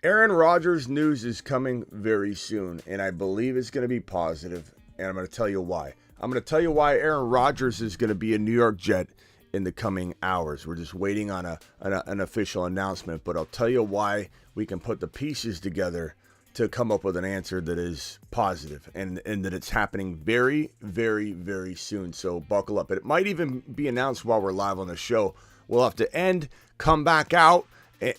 Aaron Rodgers news is coming very soon, and I believe it's going to be positive, and I'm going to tell you why. I'm going to tell you why Aaron Rodgers is going to be a New York Jet in the coming hours. We're just waiting on an official announcement, but I'll tell you why we can put the pieces together to come up with an answer that is positive and that it's happening very, very, very soon. So buckle up. It might even be announced while we're live on the show. We'll have to end, come back out,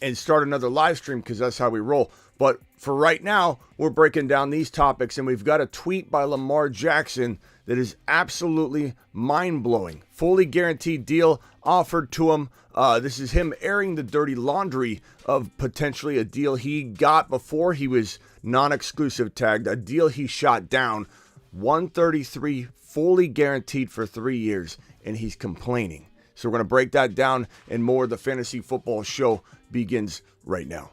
and start another live stream because that's how we roll. But for right now, we're breaking down these topics, and we've got a tweet by Lamar Jackson that is absolutely mind-blowing. Fully guaranteed deal offered to him. This is him airing the dirty laundry of potentially a deal he got before he was non-exclusive tagged, a deal he shot down, 133 fully guaranteed for 3 years, and he's complaining. So we're going to break that down, and more of the Fantasy Football Show begins right now.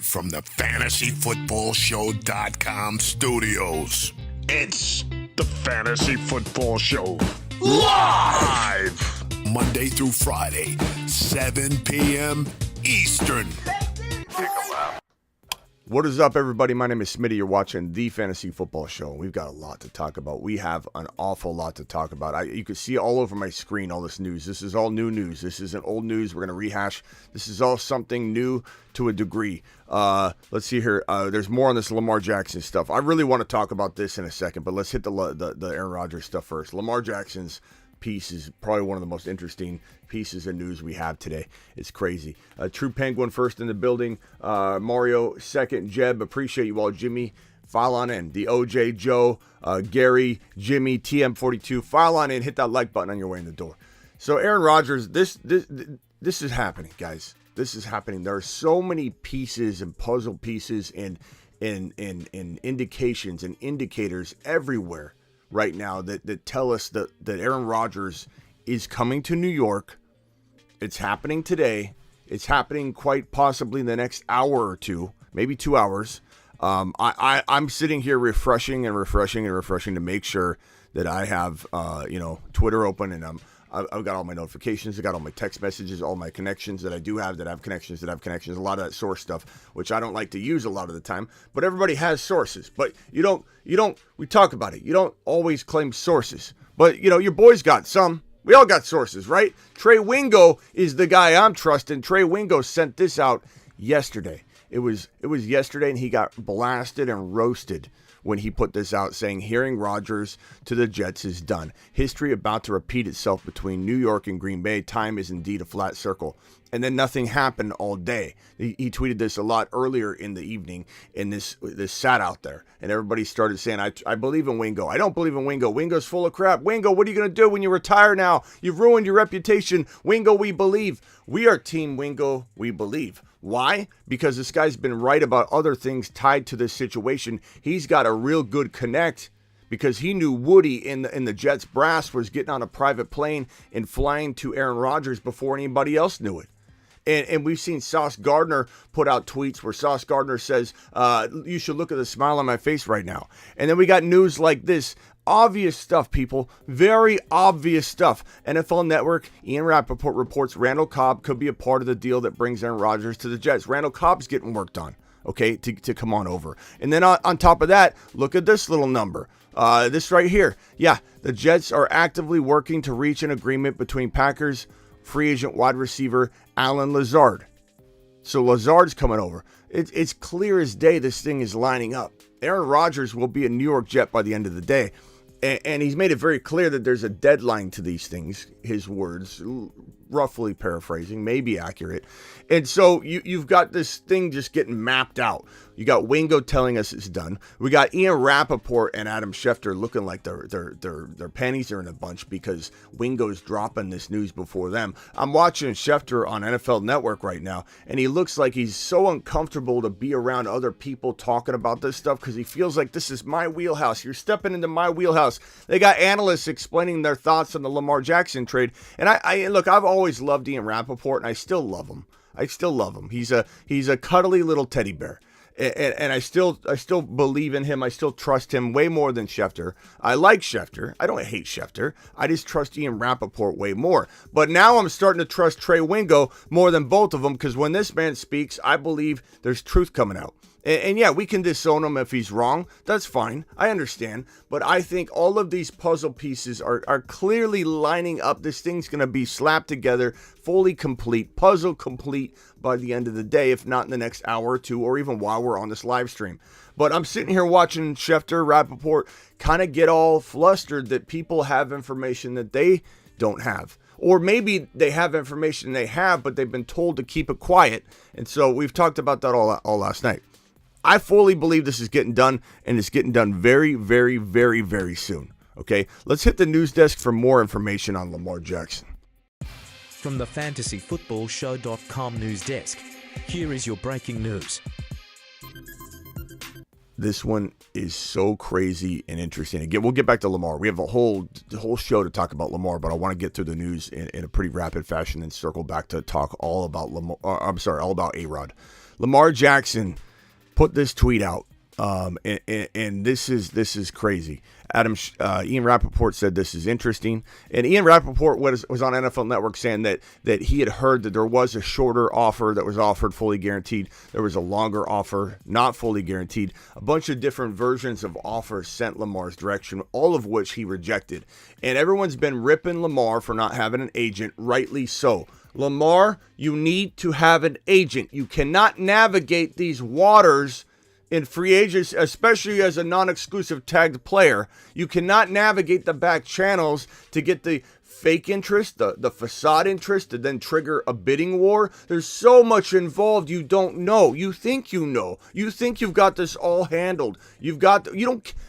From the FantasyFootballShow.com studios, it's the Fantasy Football Show live Monday through Friday, 7 p.m. Eastern. Take a lap. What is up, everybody? My name is Smitty. You're watching the Fantasy Football Show. We've got a lot to talk about. We have an awful lot to talk about. You can see all over my screen all this news. This is all new news. This isn't old news. We're going to rehash. This is all something new to a degree. Let's see here. There's more on this Lamar Jackson stuff. I really want to talk about this in a second, but let's hit the Aaron Rodgers stuff first. Lamar Jackson's piece is probably one of the most interesting pieces of news we have today. It's crazy. True Penguin first in the building. Mario second. Jeb, appreciate you all. Jimmy, file on in. The OJ, Joe, Gary, Jimmy, TM42, file on in. Hit that like button on your way in the door. So Aaron Rodgers, this is happening, guys. This is happening. There are so many pieces and puzzle pieces and indications and indicators everywhere right now that tell us that Aaron Rodgers is coming to New York. It's happening today. It's happening quite possibly in the next hour or two, maybe 2 hours. I'm sitting here refreshing to make sure that I have Twitter open, and I've got all my notifications. I got all my text messages, all my connections that I do have that have connections, a lot of that source stuff, which I don't like to use a lot of the time, but everybody has sources. But we talk about it. You don't always claim sources, but your boys got some. We all got sources, right? Trey Wingo is the guy I'm trusting. Trey Wingo sent this out yesterday. It was yesterday, and he got blasted and roasted when he put this out, saying hearing Rodgers to the Jets is done. History about to repeat itself between New York and Green Bay. Time is indeed a flat circle. And then nothing happened all day. He tweeted this a lot earlier in the evening, and this sat out there. And everybody started saying, I believe in Wingo. I don't believe in Wingo. Wingo's full of crap. Wingo, what are you going to do when you retire now? You've ruined your reputation. Wingo, we believe. We are Team Wingo, we believe. Why? Because this guy's been right about other things tied to this situation. He's got a real good connect because he knew Woody in the Jets brass was getting on a private plane and flying to Aaron Rodgers before anybody else knew it. And we've seen Sauce Gardner put out tweets where Sauce Gardner says, you should look at the smile on my face right now. And then we got news like this. Obvious stuff, people. Very obvious stuff. NFL Network, Ian Rappaport reports Randall Cobb could be a part of the deal that brings Aaron Rodgers to the Jets. Randall Cobb's getting worked on, okay, to come on over. And then on top of that, look at this little number. This right here. Yeah, the Jets are actively working to reach an agreement between Packers free agent wide receiver Allen Lazard. So Lazard's coming over. It's clear as day this thing is lining up. Aaron Rodgers will be a New York Jet by the end of the day. And he's made it very clear that there's a deadline to these things, his words, roughly paraphrasing, maybe accurate. And so you've got this thing just getting mapped out. You got Wingo telling us it's done. We got Ian Rappaport and Adam Schefter looking like their panties are in a bunch because Wingo's dropping this news before them. I'm watching Schefter on NFL Network right now, and he looks like he's so uncomfortable to be around other people talking about this stuff because he feels like this is my wheelhouse. You're stepping into my wheelhouse. They got analysts explaining their thoughts on the Lamar Jackson trade. And I look, I've always loved Ian Rappaport, and I still love him. He's a cuddly little teddy bear. And I still believe in him. I still trust him way more than Schefter. I like Schefter. I don't hate Schefter. I just trust Ian Rappaport way more. But now I'm starting to trust Trey Wingo more than both of them, because when this man speaks, I believe there's truth coming out. And yeah, we can disown him if he's wrong. That's fine. I understand. But I think all of these puzzle pieces are clearly lining up. This thing's going to be slapped together, fully complete, puzzle complete by the end of the day, if not in the next hour or two, or even while we're on this live stream. But I'm sitting here watching Schefter, Rappaport kind of get all flustered that people have information that they don't have. Or maybe they have information they have, but they've been told to keep it quiet. And so we've talked about that all last night. I fully believe this is getting done, and it's getting done very, very, very, very soon. Okay, let's hit the news desk for more information on Lamar Jackson. From the fantasyfootballshow.com news desk, here is your breaking news. This one is so crazy and interesting. Again, we'll get back to Lamar. We have the whole show to talk about Lamar, but I want to get through the news in a pretty rapid fashion and circle back to talk all about all about A-Rod. Lamar Jackson put this tweet out, and this is crazy. Ian Rappaport said this is interesting, and Ian Rappaport was on NFL Network saying that he had heard that there was a shorter offer that was offered fully guaranteed. There was a longer offer not fully guaranteed. A bunch of different versions of offers sent Lamar's direction, all of which he rejected. And everyone's been ripping Lamar for not having an agent, rightly so. Lamar, you need to have an agent. You cannot navigate these waters in free agency, especially as a non-exclusive tagged player. You cannot navigate the back channels to get the fake interest, the facade interest, to then trigger a bidding war. There's so much involved you don't know. You think you know. You think you've got this all handled.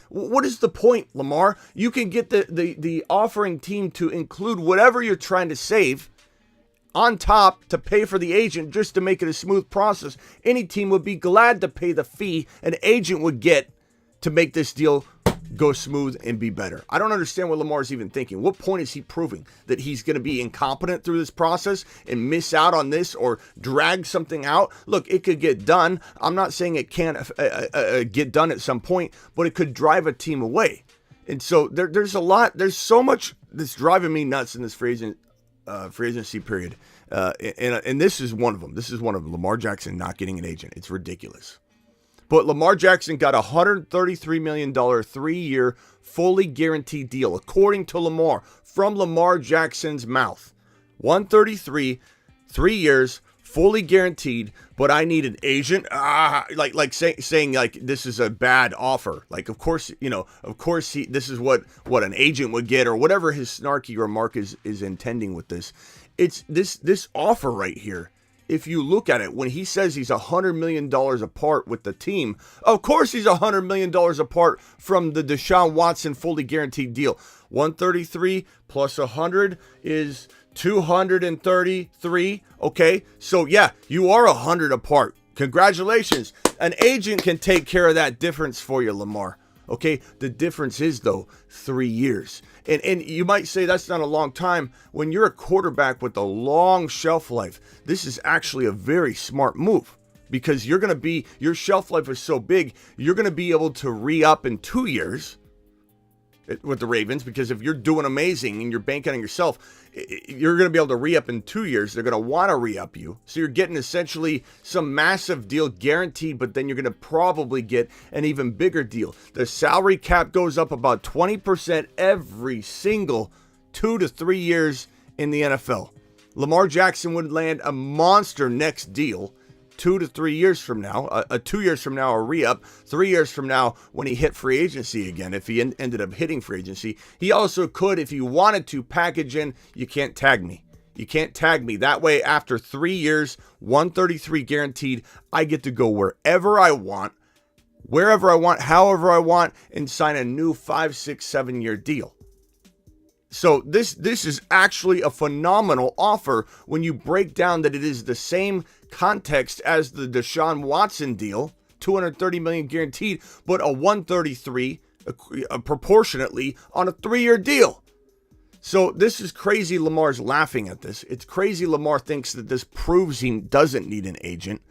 What is the point, Lamar? You can get the offering team to include whatever you're trying to save on top to pay for the agent just to make it a smooth process. Any team would be glad to pay the fee an agent would get to make this deal go smooth and be better. I don't understand what Lamar's even thinking. What point is he proving? That he's going to be incompetent through this process and miss out on this or drag something out? Look, it could get done. I'm not saying it can't get done at some point, but it could drive a team away. And so there's so much that's driving me nuts in this free agency period. And this is one of them. This is one of them. Lamar Jackson not getting an agent. It's ridiculous. But Lamar Jackson got a $133 million 3-year fully guaranteed deal, according to Lamar, from Lamar Jackson's mouth. 133, 3 years, fully guaranteed, but I need an agent. Saying like this is a bad offer. Like, of course, this is what an agent would get, or whatever his snarky remark is intending with this. It's this offer right here. If you look at it, when he says he's $100 million apart with the team, of course he's $100 million apart from the Deshaun Watson fully guaranteed deal. 133 plus 100 is 233. Okay, so yeah, you are 100 apart. Congratulations. An agent can take care of that difference for you, Lamar. Okay, the difference is, though, 3 years. And you might say that's not a long time. When you're a quarterback with a long shelf life, this is actually a very smart move, because your shelf life is so big, you're going to be able to re-up in 2 years with the Ravens, because if you're doing amazing and you're banking on yourself, you're going to be able to re-up in 2 years. They're going to want to re-up you. So you're getting essentially some massive deal guaranteed, but then you're going to probably get an even bigger deal. The salary cap goes up about 20% every single 2 to 3 years in the NFL. Lamar Jackson would land a monster next deal 2 to 3 years from now, 2 years from now, a re-up, 3 years from now when he hit free agency again, if he ended up hitting free agency. He also could, if he wanted to, package in, you can't tag me. You can't tag me. That way, after 3 years, 133 guaranteed, I get to go wherever I want, however I want, and sign a new 5, 6, 7 year deal. So this is actually a phenomenal offer when you break down that it is the same context as the Deshaun Watson deal, $230 million guaranteed, but a 133 proportionately on a 3-year deal. So this is crazy. Lamar's laughing at this. It's crazy Lamar thinks that this proves he doesn't need an agent.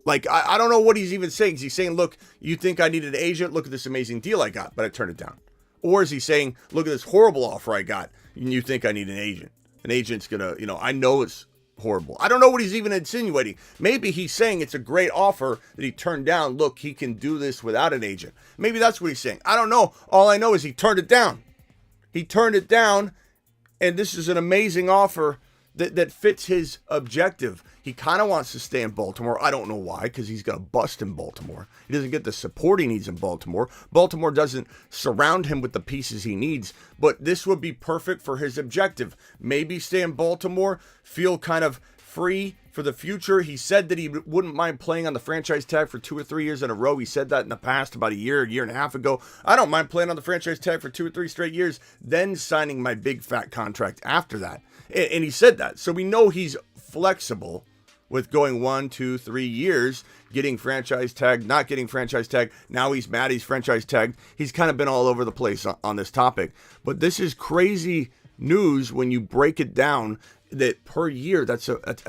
Like, I don't know what he's even saying. Is he saying, look, you think I need an agent? Look at this amazing deal I got, but I turned it down. Or is he saying, look at this horrible offer I got, and you think I need an agent? An agent's going to, I know it's horrible. I don't know what he's even insinuating. Maybe he's saying it's a great offer that he turned down. Look, he can do this without an agent. Maybe that's what he's saying. I don't know. All I know is he turned it down. He turned it down, and this is an amazing offer that fits his objective. He kind of wants to stay in Baltimore. I don't know why, because he's going to bust in Baltimore. He doesn't get the support he needs in Baltimore. Baltimore doesn't surround him with the pieces he needs, but this would be perfect for his objective. Maybe stay in Baltimore, feel kind of free for the future. He said that he wouldn't mind playing on the franchise tag for 2 or 3 years in a row. He said that in the past, about a year and a half ago. I don't mind playing on the franchise tag for 2 or 3 straight years, then signing my big fat contract after that. And he said that. So we know he's flexible with going 1, 2, 3 years, getting franchise tag, not getting franchise tag. Now he's mad he's franchise tagged. He's kind of been all over the place on this topic. But this is crazy news when you break it down, that per year,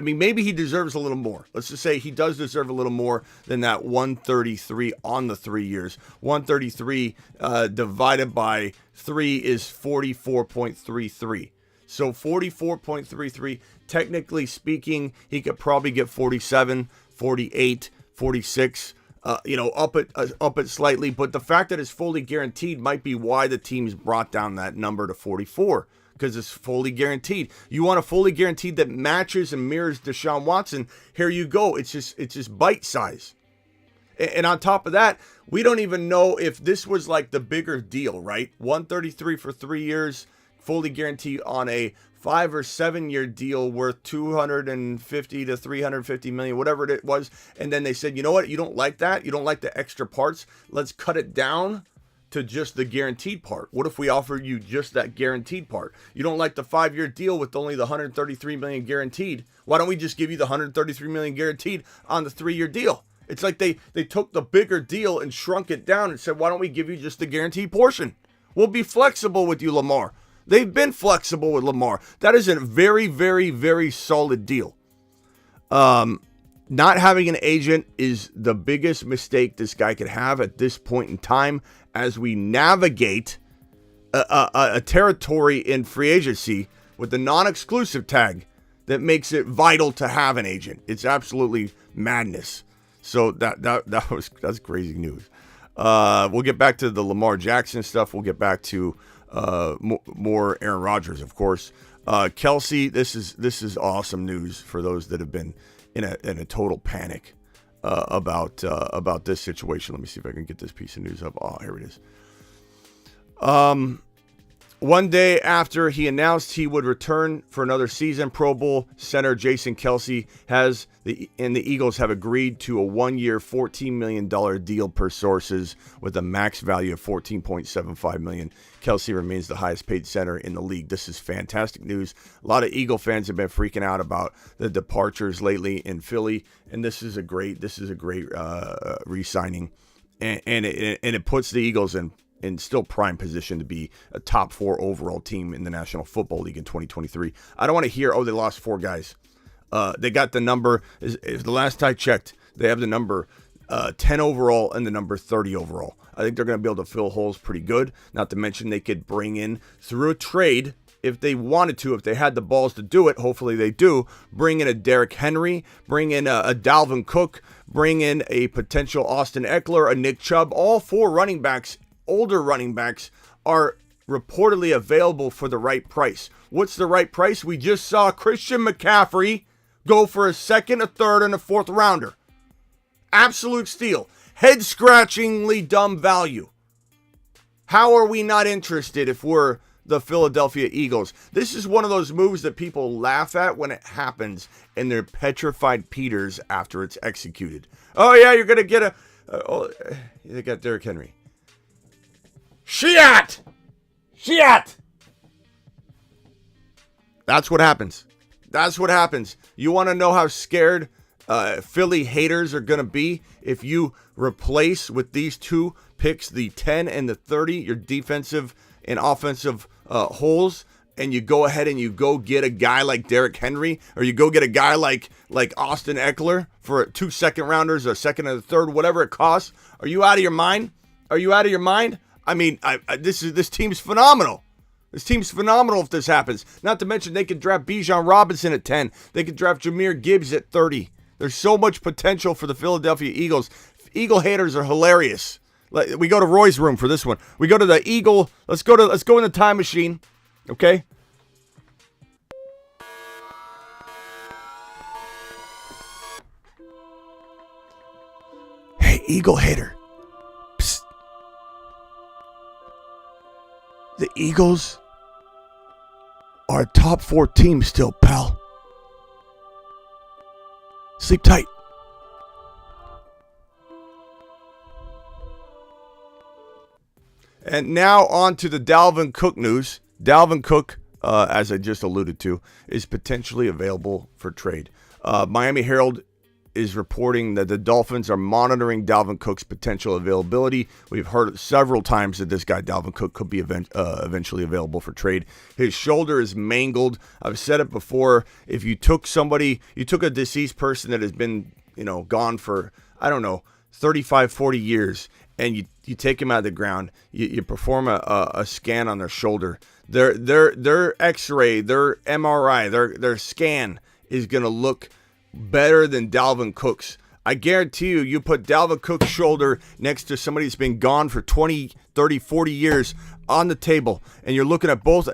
maybe he deserves a little more. Let's just say he does deserve a little more than that 133 on the 3 years. 133 divided by 3 is 44.33. So 44.33, technically speaking, he could probably get 47, 48, 46, up it slightly. But the fact that it's fully guaranteed might be why the teams brought down that number to 44, because it's fully guaranteed. You want a fully guaranteed that matches and mirrors Deshaun Watson. Here you go. It's just bite size. And on top of that, we don't even know if this was like the bigger deal, right? 133 for 3 years. Fully guaranteed on a 5 or 7 year deal worth 250 to 350 million, whatever it was. And then they said, you know what? You don't like that? You don't like the extra parts? Let's cut it down to just the guaranteed part. What if we offered you just that guaranteed part? You don't like the 5 year deal with only the 133 million guaranteed? Why don't we just give you the 133 million guaranteed on the 3 year deal? It's like they took the bigger deal and shrunk it down and said, why don't we give you just the guaranteed portion? We'll be flexible with you, Lamar. They've been flexible with Lamar. That is a very, very, very solid deal. Not having an agent is the biggest mistake this guy could have at this point in time as we navigate a territory in free agency with the non-exclusive tag that makes it vital to have an agent. It's absolutely madness. So that's crazy news. We'll get back to the Lamar Jackson stuff. We'll get back to more Aaron Rodgers, of course. Kelce, this is awesome news for those that have been in a total panic about this situation. Let me see if I can get this piece of news up. Oh, here it is. One day after he announced he would return for another season, Pro Bowl center Jason Kelce and the Eagles have agreed to a 1-year, $14 million deal per sources with a max value of $14.75 million. Kelce remains the highest paid center in the league. This is fantastic news. A lot of Eagle fans have been freaking out about the departures lately in Philly, and this is a great re-signing, and it puts the Eagles in still prime position to be a top 4 overall team in the National Football League in 2023. I don't want to hear, they lost 4 guys. They got the number, if the last I checked, they have the number 10 overall and the number 30 overall. I think they're going to be able to fill holes pretty good. Not to mention they could bring in, through a trade, if they wanted to, if they had the balls to do it, hopefully they do, bring in a Derrick Henry, bring in a Dalvin Cook, bring in a potential Austin Eckler, a Nick Chubb. All 4 running backs, older running backs, are reportedly available for the right price. What's the right price? We just saw Christian McCaffrey go for a 2nd, a 3rd, and a 4th rounder. Absolute steal. Head-scratchingly dumb value. How are we not interested if we're the Philadelphia Eagles? This is one of those moves that people laugh at when it happens, and they're petrified Peters after it's executed. Oh, yeah, you're going to get they got Derrick Henry. Shit! That's what happens. You want to know how scared Philly haters are going to be if you replace with these 2 picks, the 10 and the 30, your defensive and offensive holes and you go ahead and you go get a guy like Derrick Henry, or you go get a guy like Austin Eckler for 2 second rounders, or second and a third, whatever it costs. Are you out of your mind? Are you out of your mind? I mean, this team's phenomenal. This team's phenomenal if this happens. Not to mention they could draft Bijan Robinson at 10. They could draft Jahmyr Gibbs at 30. There's so much potential for the Philadelphia Eagles. Eagle haters are hilarious. We go to Roy's room for this one. We go to the Eagle. Let's go in the time machine. Okay? Hey, Eagle hater. Psst. The Eagles are a top 4 team still, pal. Sleep tight. And now on to the Dalvin Cook news. Dalvin Cook, as I just alluded to, is potentially available for trade. Miami Herald is reporting that the Dolphins are monitoring Dalvin Cook's potential availability. We've heard several times that this guy, Dalvin Cook, could be eventually available for trade. His shoulder is mangled. I've said it before. If you took a deceased person that has been, gone for, 35, 40 years, and you take him out of the ground, you perform a scan on their shoulder, their X-ray, their MRI, their scan is going to look better than Dalvin Cook's. I guarantee you put Dalvin Cook's shoulder next to somebody that's been gone for 20, 30, 40 years on the table, and you're looking at both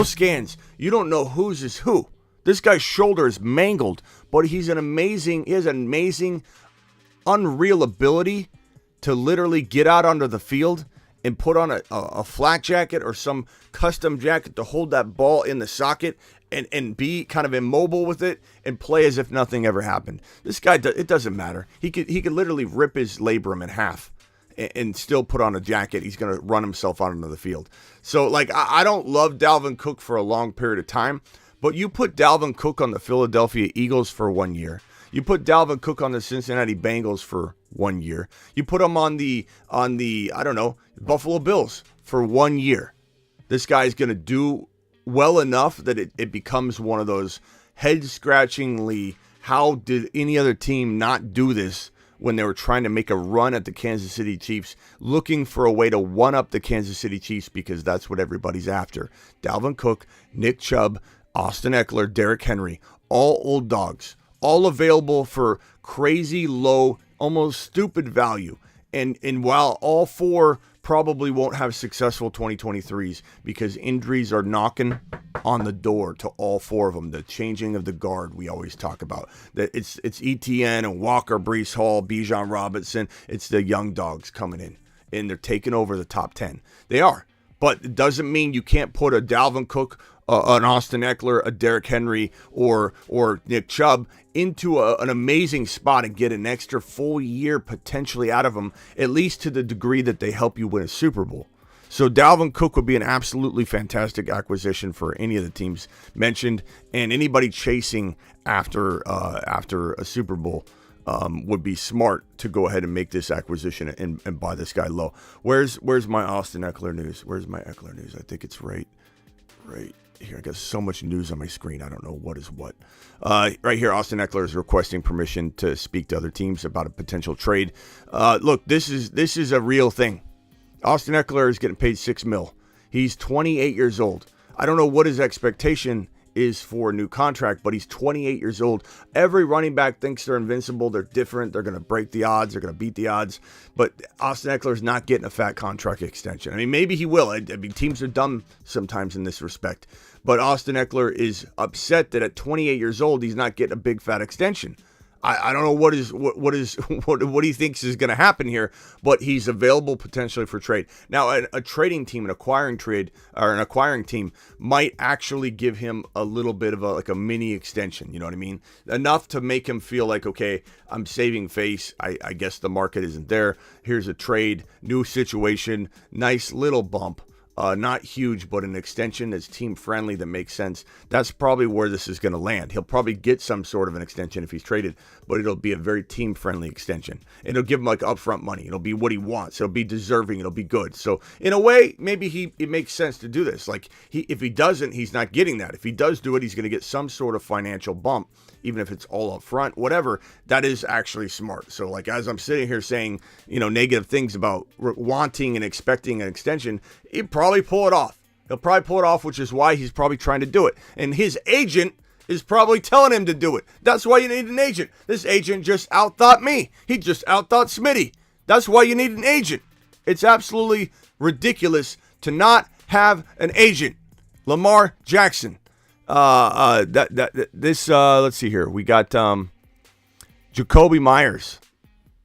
scans. You don't know whose is who. This guy's shoulder is mangled, but he has an amazing, unreal ability to literally get out onto the field and put on a flak jacket or some custom jacket to hold that ball in the socket and be kind of immobile with it and play as if nothing ever happened. This guy, it doesn't matter. He could literally rip his labrum in half and still put on a jacket. He's going to run himself out onto the field. So, I don't love Dalvin Cook for a long period of time, but you put Dalvin Cook on the Philadelphia Eagles for 1 year. You put Dalvin Cook on the Cincinnati Bengals for 1 year. You put him on the Buffalo Bills for 1 year. This guy's going to do well enough that it becomes one of those head-scratchingly, how did any other team not do this when they were trying to make a run at the Kansas City Chiefs, looking for a way to one-up the Kansas City Chiefs, because that's what everybody's after. Dalvin Cook, Nick Chubb, Austin Eckler, Derrick Henry, all old dogs, all available for crazy low, almost stupid value. And while all 4 probably won't have successful 2023s because injuries are knocking on the door to all 4 of them, the changing of the guard we always talk about. That it's ETN and Walker, Breece Hall, Bijan Robinson. It's the young dogs coming in, and they're taking over the top 10. They are. But it doesn't mean you can't put a Dalvin Cook, an Austin Eckler, a Derrick Henry, or Nick Chubb into an amazing spot and get an extra full year potentially out of them, at least to the degree that they help you win a Super Bowl. So Dalvin Cook would be an absolutely fantastic acquisition for any of the teams mentioned, and anybody chasing after a Super Bowl would be smart to go ahead and make this acquisition and buy this guy low. Where's my Austin Eckler news? Where's my Eckler news? I think it's right here. I got so much news on my screen, I don't know what is what. Right here, Austin Eckler is requesting permission to speak to other teams about a potential trade. Look, this is a real thing. Austin Eckler is getting paid $6 million. He's 28 years old. I don't know what his expectation is for a new contract, but he's 28 years old. Every running back thinks they're invincible. They're different. They're going to break the odds. They're going to beat the odds. But Austin Eckler is not getting a fat contract extension. I mean, maybe he will. I mean, teams are dumb sometimes in this respect. But Austin Eckler is upset that at 28 years old, he's not getting a big fat extension. I don't know what he thinks is going to happen here, but he's available potentially for trade. Now, a trading team, an acquiring team might actually give him a little bit of a mini extension. You know what I mean? Enough to make him feel like, okay, I'm saving face. I guess the market isn't there. Here's a trade, new situation, nice little bump. not huge, but an extension that's team friendly that makes sense. That's probably where this is going to land. He'll probably get some sort of an extension if he's traded, but it'll be a very team friendly extension. It'll give him like upfront money. It'll be what he wants. It'll be deserving. It'll be good. So in a way, maybe it makes sense to do this. Like if he doesn't, he's not getting that. If he does do it, he's going to get some sort of financial bump, even if it's all up front, whatever. That is actually smart. So like as I'm sitting here saying, negative things about wanting and expecting an extension, he'd probably pull it off. He'll probably pull it off, which is why he's probably trying to do it. And his agent is probably telling him to do it. That's why you need an agent. This agent just outthought me. He just outthought Smitty. That's why you need an agent. It's absolutely ridiculous to not have an agent. Lamar Jackson. Let's see here. We got Jakobi Meyers.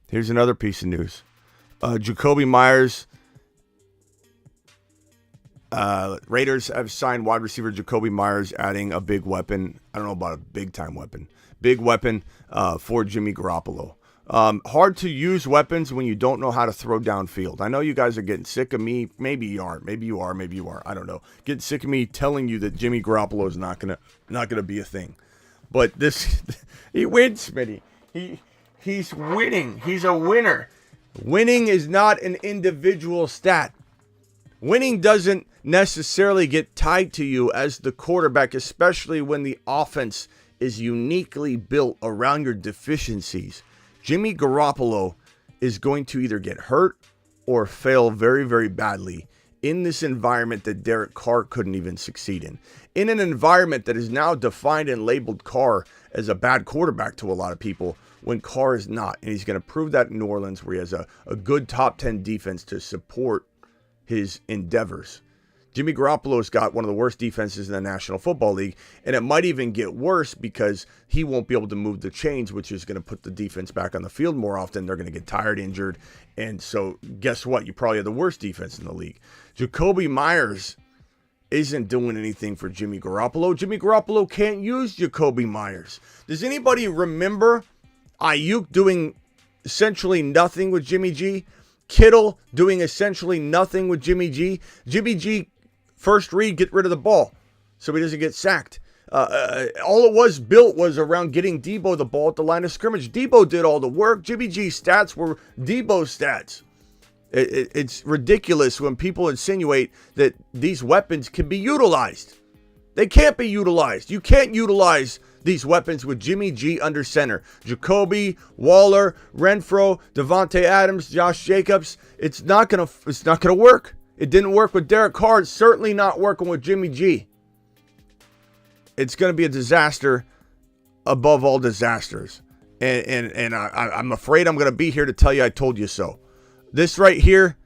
Here's another piece of news. Jakobi Meyers. Raiders have signed wide receiver Jakobi Meyers, adding a big weapon. I don't know about a big-time weapon. Big weapon for Jimmy Garoppolo. Hard to use weapons when you don't know how to throw downfield. I know you guys are getting sick of me. Maybe you are. Maybe you are. Maybe you are. I don't know. Getting sick of me telling you that Jimmy Garoppolo is not gonna be a thing. But this, he wins, Smitty. He's winning. He's a winner. Winning is not an individual stat. Winning doesn't necessarily get tied to you as the quarterback, especially when the offense is uniquely built around your deficiencies. Jimmy Garoppolo is going to either get hurt or fail very, very badly in this environment that Derek Carr couldn't even succeed in. In an environment that is now defined and labeled Carr as a bad quarterback to a lot of people, when Carr is not. And he's going to prove that in New Orleans, where he has a good top 10 defense to support his endeavors. Jimmy Garoppolo's got one of the worst defenses in the National Football League, and it might even get worse because he won't be able to move the chains, which is going to put the defense back on the field more often. They're going to get tired, injured, and so guess what? You probably have the worst defense in the league. Jakobi Meyers isn't doing anything for Jimmy Garoppolo. Jimmy Garoppolo can't use Jakobi Meyers. Does anybody remember Ayuk doing essentially nothing with Jimmy G? Kittle doing essentially nothing with Jimmy G? Jimmy G, first read, get rid of the ball so he doesn't get sacked. All it was built was around getting Debo the ball at the line of scrimmage. Debo did all the work. Jimmy G's stats were Debo's stats. It's ridiculous when people insinuate that these weapons can be utilized. They can't be utilized. You can't utilize these weapons with Jimmy G under center. Jakobi, Waller, Renfro, Devontae Adams, Josh Jacobs. It's not gonna work. It didn't work with Derek Carr. It's certainly not working with Jimmy G. It's going to be a disaster above all disasters. And I'm afraid I'm going to be here to tell you I told you so. This right here,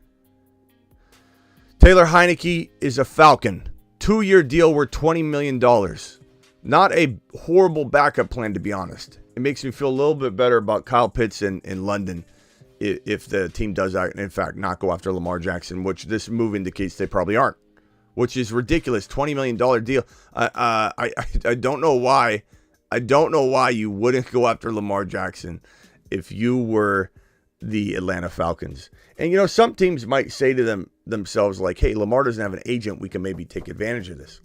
Taylor Heineke is a Falcon. 2-year deal worth $20 million. Not a horrible backup plan, to be honest. It makes me feel a little bit better about Kyle Pitts in London if the team does, in fact, not go after Lamar Jackson, which this move indicates they probably aren't, which is ridiculous. $20 million deal. I don't know why. I don't know why you wouldn't go after Lamar Jackson if you were the Atlanta Falcons. And, some teams might say to themselves like, hey, Lamar doesn't have an agent. We can maybe take advantage of this.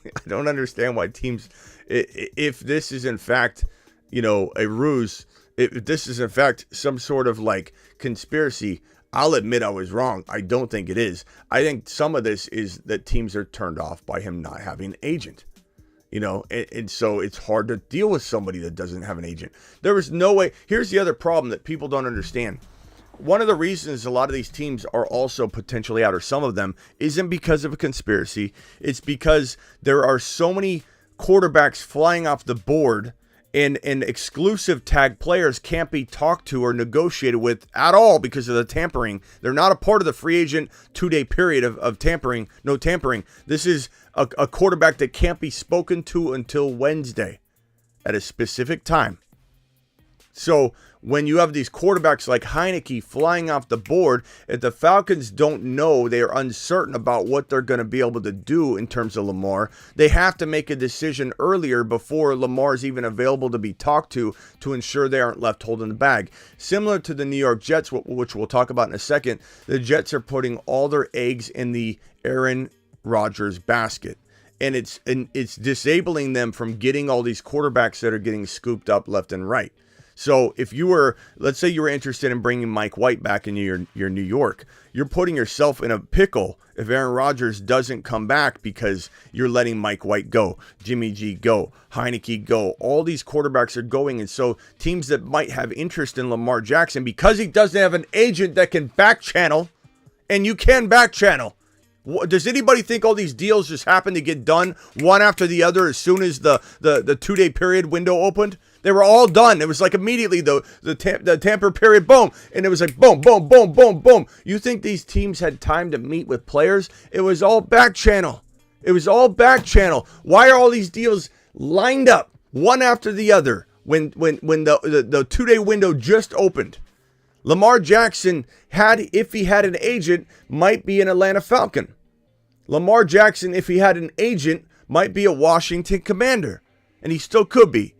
I don't understand why teams, if this is in fact, a ruse, if this is in fact some sort of like conspiracy, I'll admit I was wrong. I don't think it is. I think some of this is that teams are turned off by him not having an agent. And so it's hard to deal with somebody that doesn't have an agent. There was no way. Here's the other problem that people don't understand. One of the reasons a lot of these teams are also potentially out, or some of them, isn't because of a conspiracy. It's because there are so many quarterbacks flying off the board, and exclusive tag players can't be talked to or negotiated with at all because of the tampering. They're not a part of the free agent 2-day period of tampering, no tampering. This is a quarterback that can't be spoken to until Wednesday at a specific time. So when you have these quarterbacks like Heineke flying off the board, if the Falcons don't know, they are uncertain about what they're going to be able to do in terms of Lamar, they have to make a decision earlier before Lamar is even available to be talked to ensure they aren't left holding the bag. Similar to the New York Jets, which we'll talk about in a second, the Jets are putting all their eggs in the Aaron Rodgers basket. And it's disabling them from getting all these quarterbacks that are getting scooped up left and right. So if you were, let's say you were interested in bringing Mike White back into your New York, you're putting yourself in a pickle if Aaron Rodgers doesn't come back because you're letting Mike White go, Jimmy G go, Heineke go. All these quarterbacks are going. And so teams that might have interest in Lamar Jackson, because he doesn't have an agent that can back channel, and you can back channel. Does anybody think all these deals just happen to get done one after the other as soon as the 2-day period window opened? They were all done. It was like immediately the tamper period, boom. And it was like boom, boom, boom, boom, boom. You think these teams had time to meet with players? It was all back channel. It was all back channel. Why are all these deals lined up one after the other when the 2-day window just opened? Lamar Jackson, if he had an agent, might be an Atlanta Falcon. Lamar Jackson, if he had an agent, might be a Washington Commander. And he still could be.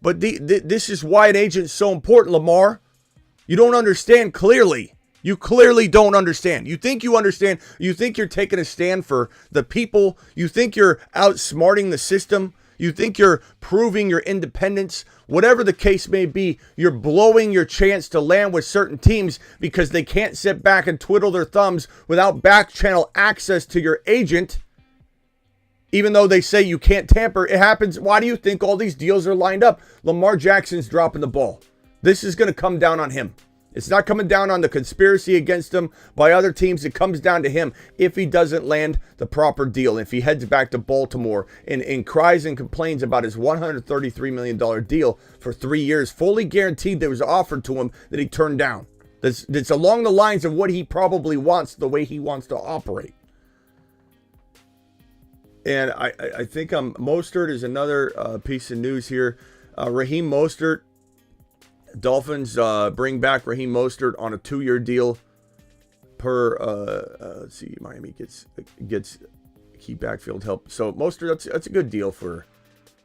But this is why an agent is so important, Lamar. You don't understand clearly. You clearly don't understand. You think you understand. You think you're taking a stand for the people. You think you're outsmarting the system. You think you're proving your independence. Whatever the case may be, you're blowing your chance to land with certain teams because they can't sit back and twiddle their thumbs without back channel access to your agent. Even though they say you can't tamper, it happens. Why do you think all these deals are lined up? Lamar Jackson's dropping the ball. This is going to come down on him. It's not coming down on the conspiracy against him by other teams. It comes down to him if he doesn't land the proper deal. If he heads back to Baltimore and cries and complains about his $133 million deal for 3 years, fully guaranteed that was offered to him that he turned down. That's along the lines of what he probably wants, the way he wants to operate. And I think Mostert is another piece of news here. Raheem Mostert, Dolphins bring back Raheem Mostert on a 2-year deal per, let's see, Miami gets key backfield help. So Mostert, that's a good deal for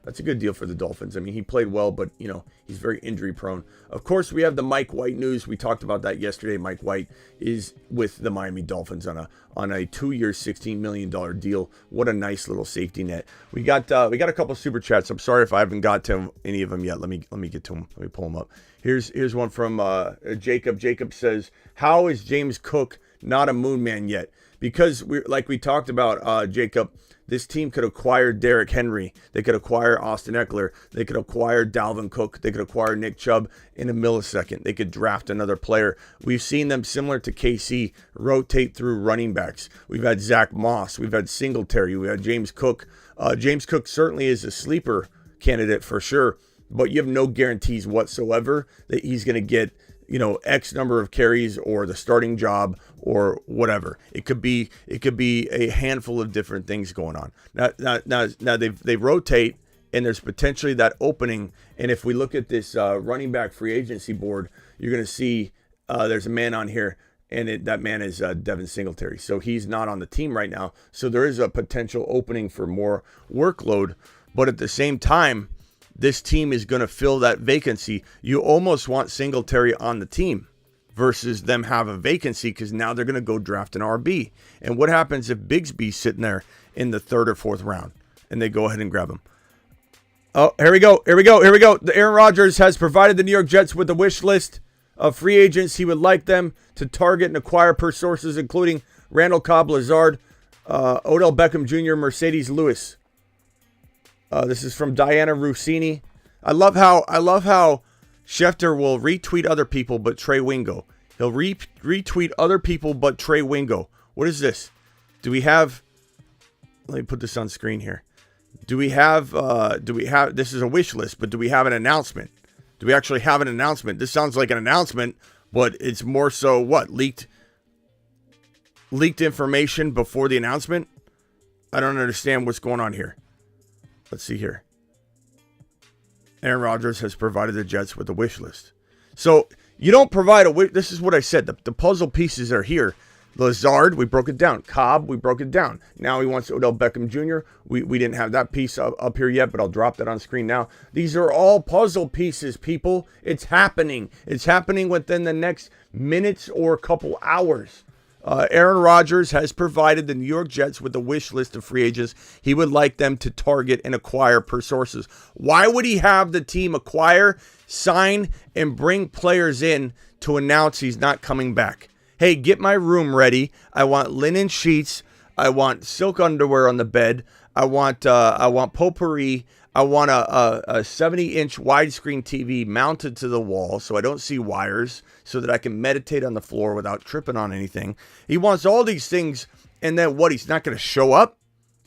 the Dolphins. I mean, he played well, but he's very injury prone. Of course, we have the Mike White news. We talked about that yesterday. Mike White is with the Miami Dolphins on a 2-year, $16 million deal. What a nice little safety net. We got a couple super chats. I'm sorry if I haven't got to any of them yet. Let me get to them. Let me pull them up. Here's one from Jacob. Jacob says, "How is James Cook not a moon man yet?" Because we talked about, Jacob, this team could acquire Derrick Henry. They could acquire Austin Eckler. They could acquire Dalvin Cook. They could acquire Nick Chubb in a millisecond. They could draft another player. We've seen them, similar to KC, rotate through running backs. We've had Zach Moss. We've had Singletary. We've had James Cook. James Cook certainly is a sleeper candidate for sure, but you have no guarantees whatsoever that he's going to get X number of carries or the starting job or whatever. It could be a handful of different things going on. Now they rotate, and there's potentially that opening. And if we look at this running back free agency board, you're going to see there's a man on here, and that man is Devin Singletary. So he's not on the team right now. So there is a potential opening for more workload, but at the same time, this team is going to fill that vacancy. You almost want Singletary on the team versus them have a vacancy, because now they're going to go draft an RB. And what happens if Bigsby's sitting there in the 3rd or 4th round and they go ahead and grab him? Oh, here we go. The Aaron Rodgers has provided the New York Jets with a wish list of free agents he would like them to target and acquire per sources, including Randall Cobb, Lazard, Odell Beckham Jr., Mercedes Lewis. This is from Diana Rossini. I love how Schefter will retweet other people but Trey Wingo. He'll retweet other people but Trey Wingo. What is this? Do we have? Let me put this on screen here. Do we have? This is a wish list, but do we have an announcement? Do we actually have an announcement? This sounds like an announcement, but it's more so what? Leaked information before the announcement? I don't understand what's going on here. Let's see here. Aaron Rodgers has provided the Jets with a wish list. So you don't provide this is what I said. The puzzle pieces are here. Lazard, we broke it down. Cobb, we broke it down. Now he wants Odell Beckham Jr. We didn't have that piece up here yet, but I'll drop that on screen now. These are all puzzle pieces, people. It's happening. It's happening within the next minutes or couple hours. Aaron Rodgers has provided the New York Jets with a wish list of free agents he would like them to target and acquire per sources. Why would he have the team acquire, sign, and bring players in to announce he's not coming back? Hey, get my room ready. I want linen sheets. I want silk underwear on the bed. I want potpourri. I want a 70-inch widescreen TV mounted to the wall so I don't see wires, so that I can meditate on the floor without tripping on anything. He wants all these things, and then what? He's not going to show up?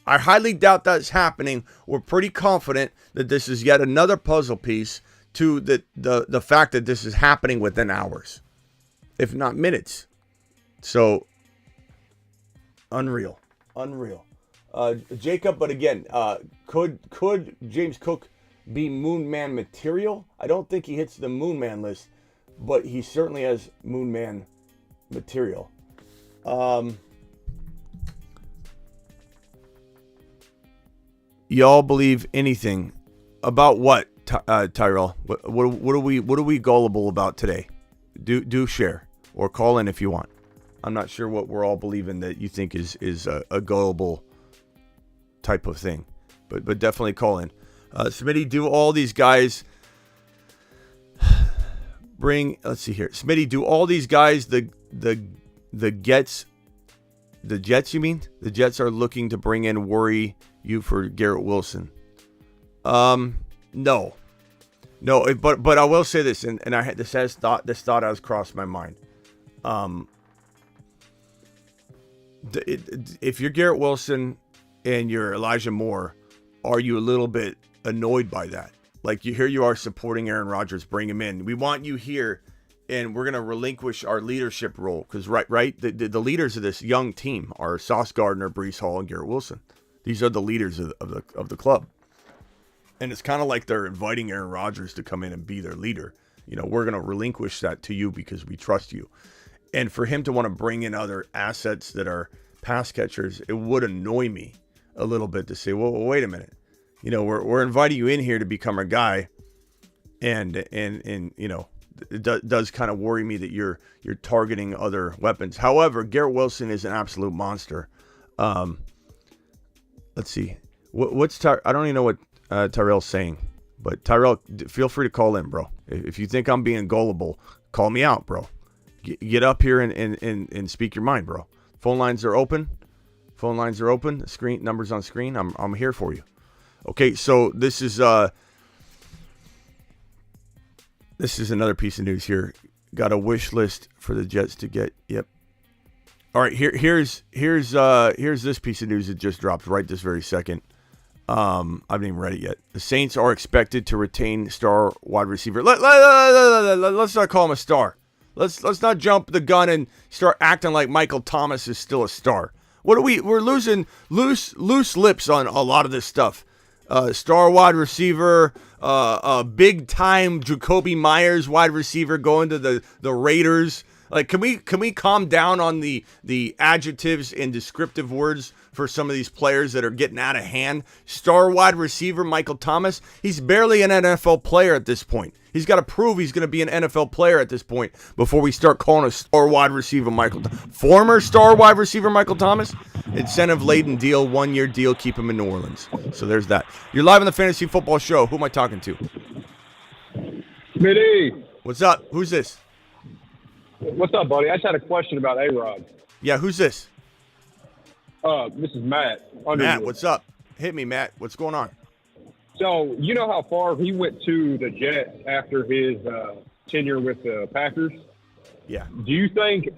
I highly doubt that's happening. We're pretty confident that this is yet another puzzle piece to the fact that this is happening within hours, if not minutes. So, unreal. Jacob, but again, could James Cook be Moon Man material? I don't think he hits the Moon Man list, but he certainly has Moon Man material. Y'all believe anything about what, Tyrell? What are we gullible about today? Do share or call in if you want. I'm not sure what we're all believing that you think is a gullible type of thing, but definitely call in. Smitty, do all these guys let's see here. Smitty, do all these guys the Jets, you mean? The Jets are looking to bring in worry you for Garrett Wilson. No, but I will say this, and I had this thought has crossed my mind. If you're Garrett Wilson and you're Elijah Moore, are you a little bit annoyed by that? Like, here you are supporting Aaron Rodgers, bring him in. We want you here, and we're going to relinquish our leadership role. Because, right, the leaders of this young team are Sauce Gardner, Breece Hall, and Garrett Wilson. These are the leaders of the club. And it's kind of like they're inviting Aaron Rodgers to come in and be their leader. You know, we're going to relinquish that to you because we trust you. And for him to want to bring in other assets that are pass catchers, it would annoy me a little bit to say, well, wait a minute. You know, we're inviting you in here to become our guy. And you know, it does kind of worry me that you're targeting other weapons. However, Garrett Wilson is an absolute monster. Let's see. I don't even know what Tyrell's saying. But Tyrell, feel free to call in, bro. If you think I'm being gullible, call me out, bro. Get up here and speak your mind, bro. Phone lines are open. The screen numbers on screen. I'm here for you. Okay, so this is another piece of news here. Got a wish list for the Jets to get. Yep. All right, here's this piece of news that just dropped right this very second. I haven't even read it yet. The Saints are expected to retain star wide receiver. Let's not call him a star. Let's not jump the gun and start acting like Michael Thomas is still a star. We're losing loose lips on a lot of this stuff. Star wide receiver, big time Jakobi Meyers wide receiver going to the Raiders. Like, can we calm down on the adjectives and descriptive words for some of these players that are getting out of hand? Star wide receiver Michael Thomas, he's barely an NFL player at this point. He's got to prove he's going to be an NFL player at this point before we start calling a star wide receiver former star wide receiver Michael Thomas. Incentive-laden deal, 1-year deal, keep him in New Orleans. So there's that. You're live on the Fantasy Football Show. Who am I talking to? Smitty. What's up? Who's this? What's up, buddy? I just had a question about A-Rod. Yeah, who's this? This is Matt. Matt, what's up? Hit me, Matt. What's going on? So, you know how far he went to the Jets after his tenure with the Packers? Yeah. Do you think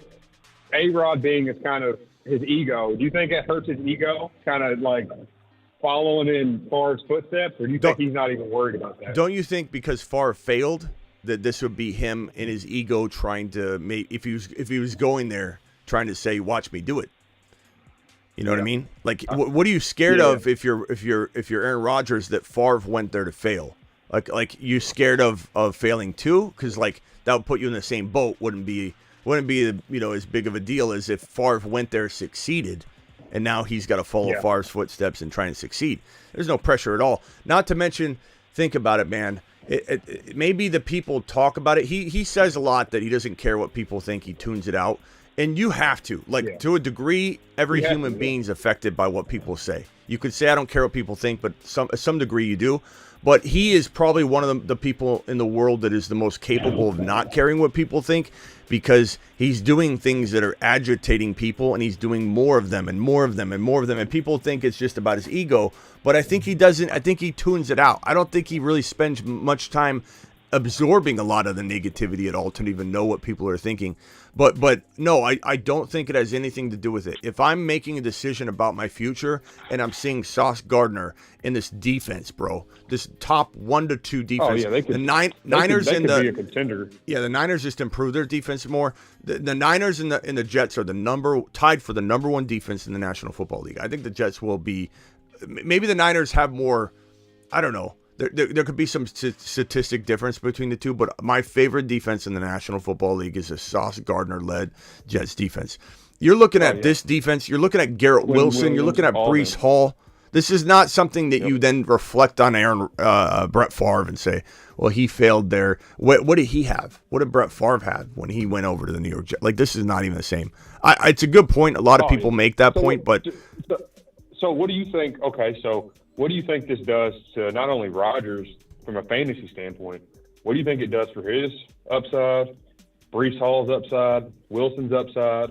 A-Rod being as kind of his ego, do you think that hurts his ego, kind of like following in Favre's footsteps, or do you think he's not even worried about that? Don't you think because Favre failed that this would be him and his ego trying to make, if he was going there trying to say, watch me do it? You know what I mean? Like, what are you scared of if you're Aaron Rodgers that Favre went there to fail? Like you scared of failing too? Because like that would put you in the same boat. Wouldn't be as big of a deal as if Favre went there, succeeded, and now he's got to follow Favre's footsteps and try and succeed. There's no pressure at all. Not to mention, think about it, man. Maybe the people talk about it. He says a lot that he doesn't care what people think. He tunes it out. And you have to. To a degree, every human being's affected by what people say. You could say, I don't care what people think, but some degree you do. But he is probably one of the people in the world that is the most capable of not caring what people think, because he's doing things that are agitating people, and he's doing more of them and more of them and more of them. And people think it's just about his ego, but I think he doesn't. I think he tunes it out. I don't think he really spends much time absorbing a lot of the negativity at all to even know what people are thinking. But no, I don't think it has anything to do with it. If I'm making a decision about my future and I'm seeing Sauce Gardner in this defense, bro, this top 1 to 2 defense, the Niners could be a contender. Yeah, the Niners just improved their defense more. The Niners and the Jets are tied for the number 1 defense in the National Football League. I think the Jets will be. Maybe the Niners have more. I don't know. There could be some statistic difference between the two, but my favorite defense in the National Football League is a Sauce Gardner-led Jets defense. You're looking at this defense. You're looking at Garrett Wilson. You're looking at Breece Hall. This is not something that you then reflect on Brett Favre and say, well, he failed there. What did he have? What did Brett Favre have when he went over to the New York Jets? Like, this is not even the same. It's a good point. A lot of people make that point, but... So what do you think? Okay, so... What do you think this does to not only Rodgers from a fantasy standpoint? What do you think it does for his upside, Breece Hall's upside, Wilson's upside?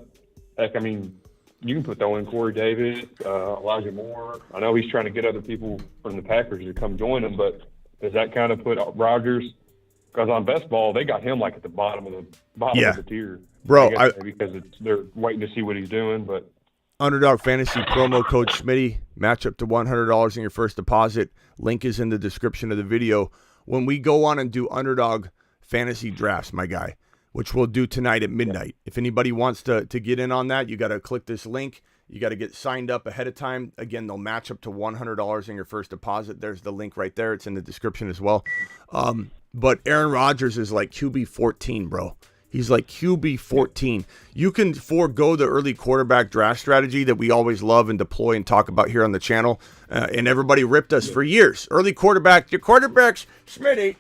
Heck, I mean, you can throw in Corey Davis, Elijah Moore. I know he's trying to get other people from the Packers to come join him, but does that kind of put Rodgers? Because on best ball, they got him like at the bottom of the tier, bro. Because they're waiting to see what he's doing, but. Underdog Fantasy promo code Smitty. Match up to $100 in your first deposit. Link is in the description of the video. When we go on and do Underdog Fantasy drafts, my guy, which we'll do tonight at midnight. If anybody wants to get in on that, you got to click this link. You got to get signed up ahead of time. Again, they'll match up to $100 in your first deposit. There's the link right there. It's in the description as well. But Aaron Rodgers is like QB 14, bro. He's like QB 14. You can forego the early quarterback draft strategy that we always love and deploy and talk about here on the channel. And everybody ripped us for years. Early quarterback, your quarterbacks, Smitty,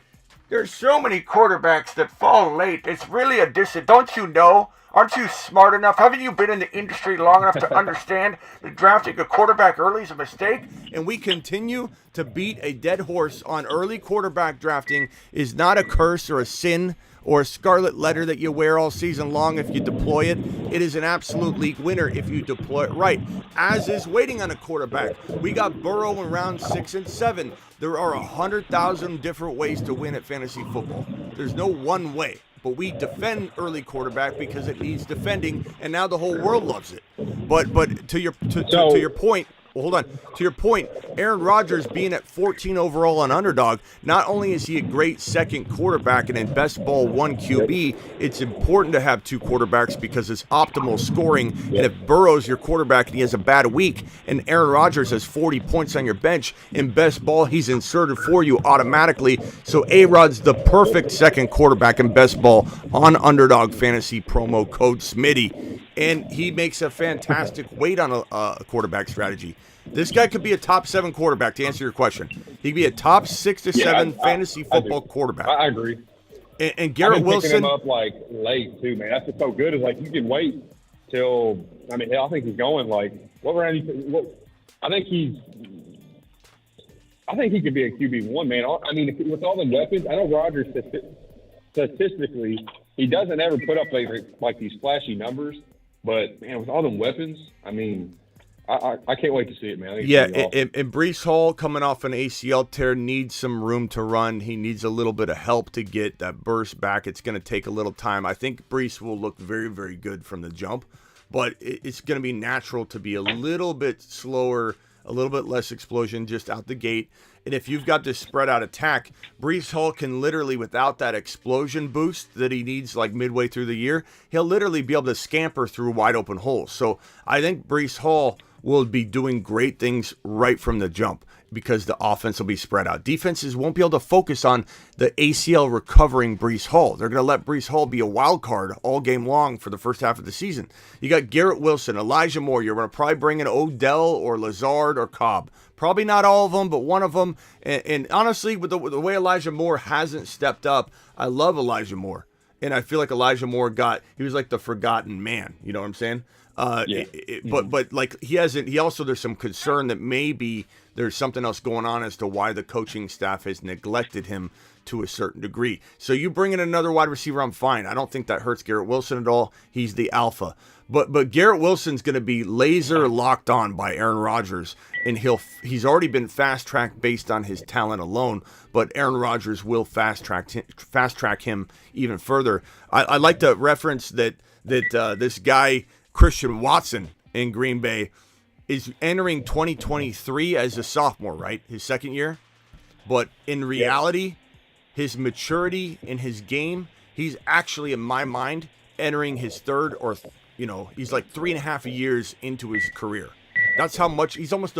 there's so many quarterbacks that fall late. It's really a disadvantage. Don't you know? Aren't you smart enough? Haven't you been in the industry long enough to understand that drafting a quarterback early is a mistake? And we continue to beat a dead horse on early quarterback drafting is not a curse or a sin or a scarlet letter that you wear all season long if you deploy it. It is an absolute league winner if you deploy it right, as is waiting on a quarterback. We got Burrow in round 6 and 7. There are 100,000 different ways to win at fantasy football. There's no one way. But we defend early quarterback because it needs defending, and now the whole world loves it. But to your point, well, hold on. To your point, Aaron Rodgers being at 14 overall on Underdog, not only is he a great second quarterback and in best ball 1 QB, it's important to have 2 quarterbacks because it's optimal scoring. And if Burrow's your quarterback and he has a bad week, and Aaron Rodgers has 40 points on your bench, in best ball he's inserted for you automatically. So A-Rod's the perfect second quarterback in best ball on Underdog Fantasy promo code Smitty. And he makes a fantastic weight on a quarterback strategy. This guy could be a top 7 quarterback, to answer your question. He could be a top 6 to 7 fantasy football quarterback. I agree. And Garrett Wilson. Picking him up like late too, man. That's what's so good. Is like you can wait till. I mean, I think he's going like what round? I think he could be a QB1, man. I mean, with all the weapons, I know Rodgers statistically he doesn't ever put up like these flashy numbers. But, man, with all them weapons, I mean, I can't wait to see it, man. And Breece Hall coming off an ACL tear needs some room to run. He needs a little bit of help to get that burst back. It's going to take a little time. I think Breece will look very, very good from the jump. But it's going to be natural to be a little bit slower, a little bit less explosion just out the gate. And if you've got this spread out attack, Breece Hall can literally, without that explosion boost that he needs like midway through the year, he'll literally be able to scamper through wide open holes. So I think Breece Hall will be doing great things right from the jump. because the offense will be spread out. Defenses won't be able to focus on the ACL recovering Breece Hall. They're going to let Breece Hall be a wild card all game long for the first half of the season. You got Garrett Wilson, Elijah Moore. You're going to probably bring in Odell or Lazard or Cobb. Probably not all of them, but one of them. And honestly, with the way Elijah Moore hasn't stepped up, I love Elijah Moore. And I feel like Elijah Moore he was like the forgotten man. You know what I'm saying? But like he hasn't. He also, there's some concern that maybe there's something else going on as to why the coaching staff has neglected him to a certain degree. So you bring in another wide receiver, I'm fine. I don't think that hurts Garrett Wilson at all. He's the alpha. But Garrett Wilson's going to be laser locked on by Aaron Rodgers, and he's already been fast tracked based on his talent alone. But Aaron Rodgers will fast track him even further. I like to reference that this guy Christian Watson in Green Bay is entering 2023 as a sophomore, right? His second year. But in reality, his maturity in his game, he's actually, in my mind, entering his third or, he's like 3.5 years into his career. That's how much he's almost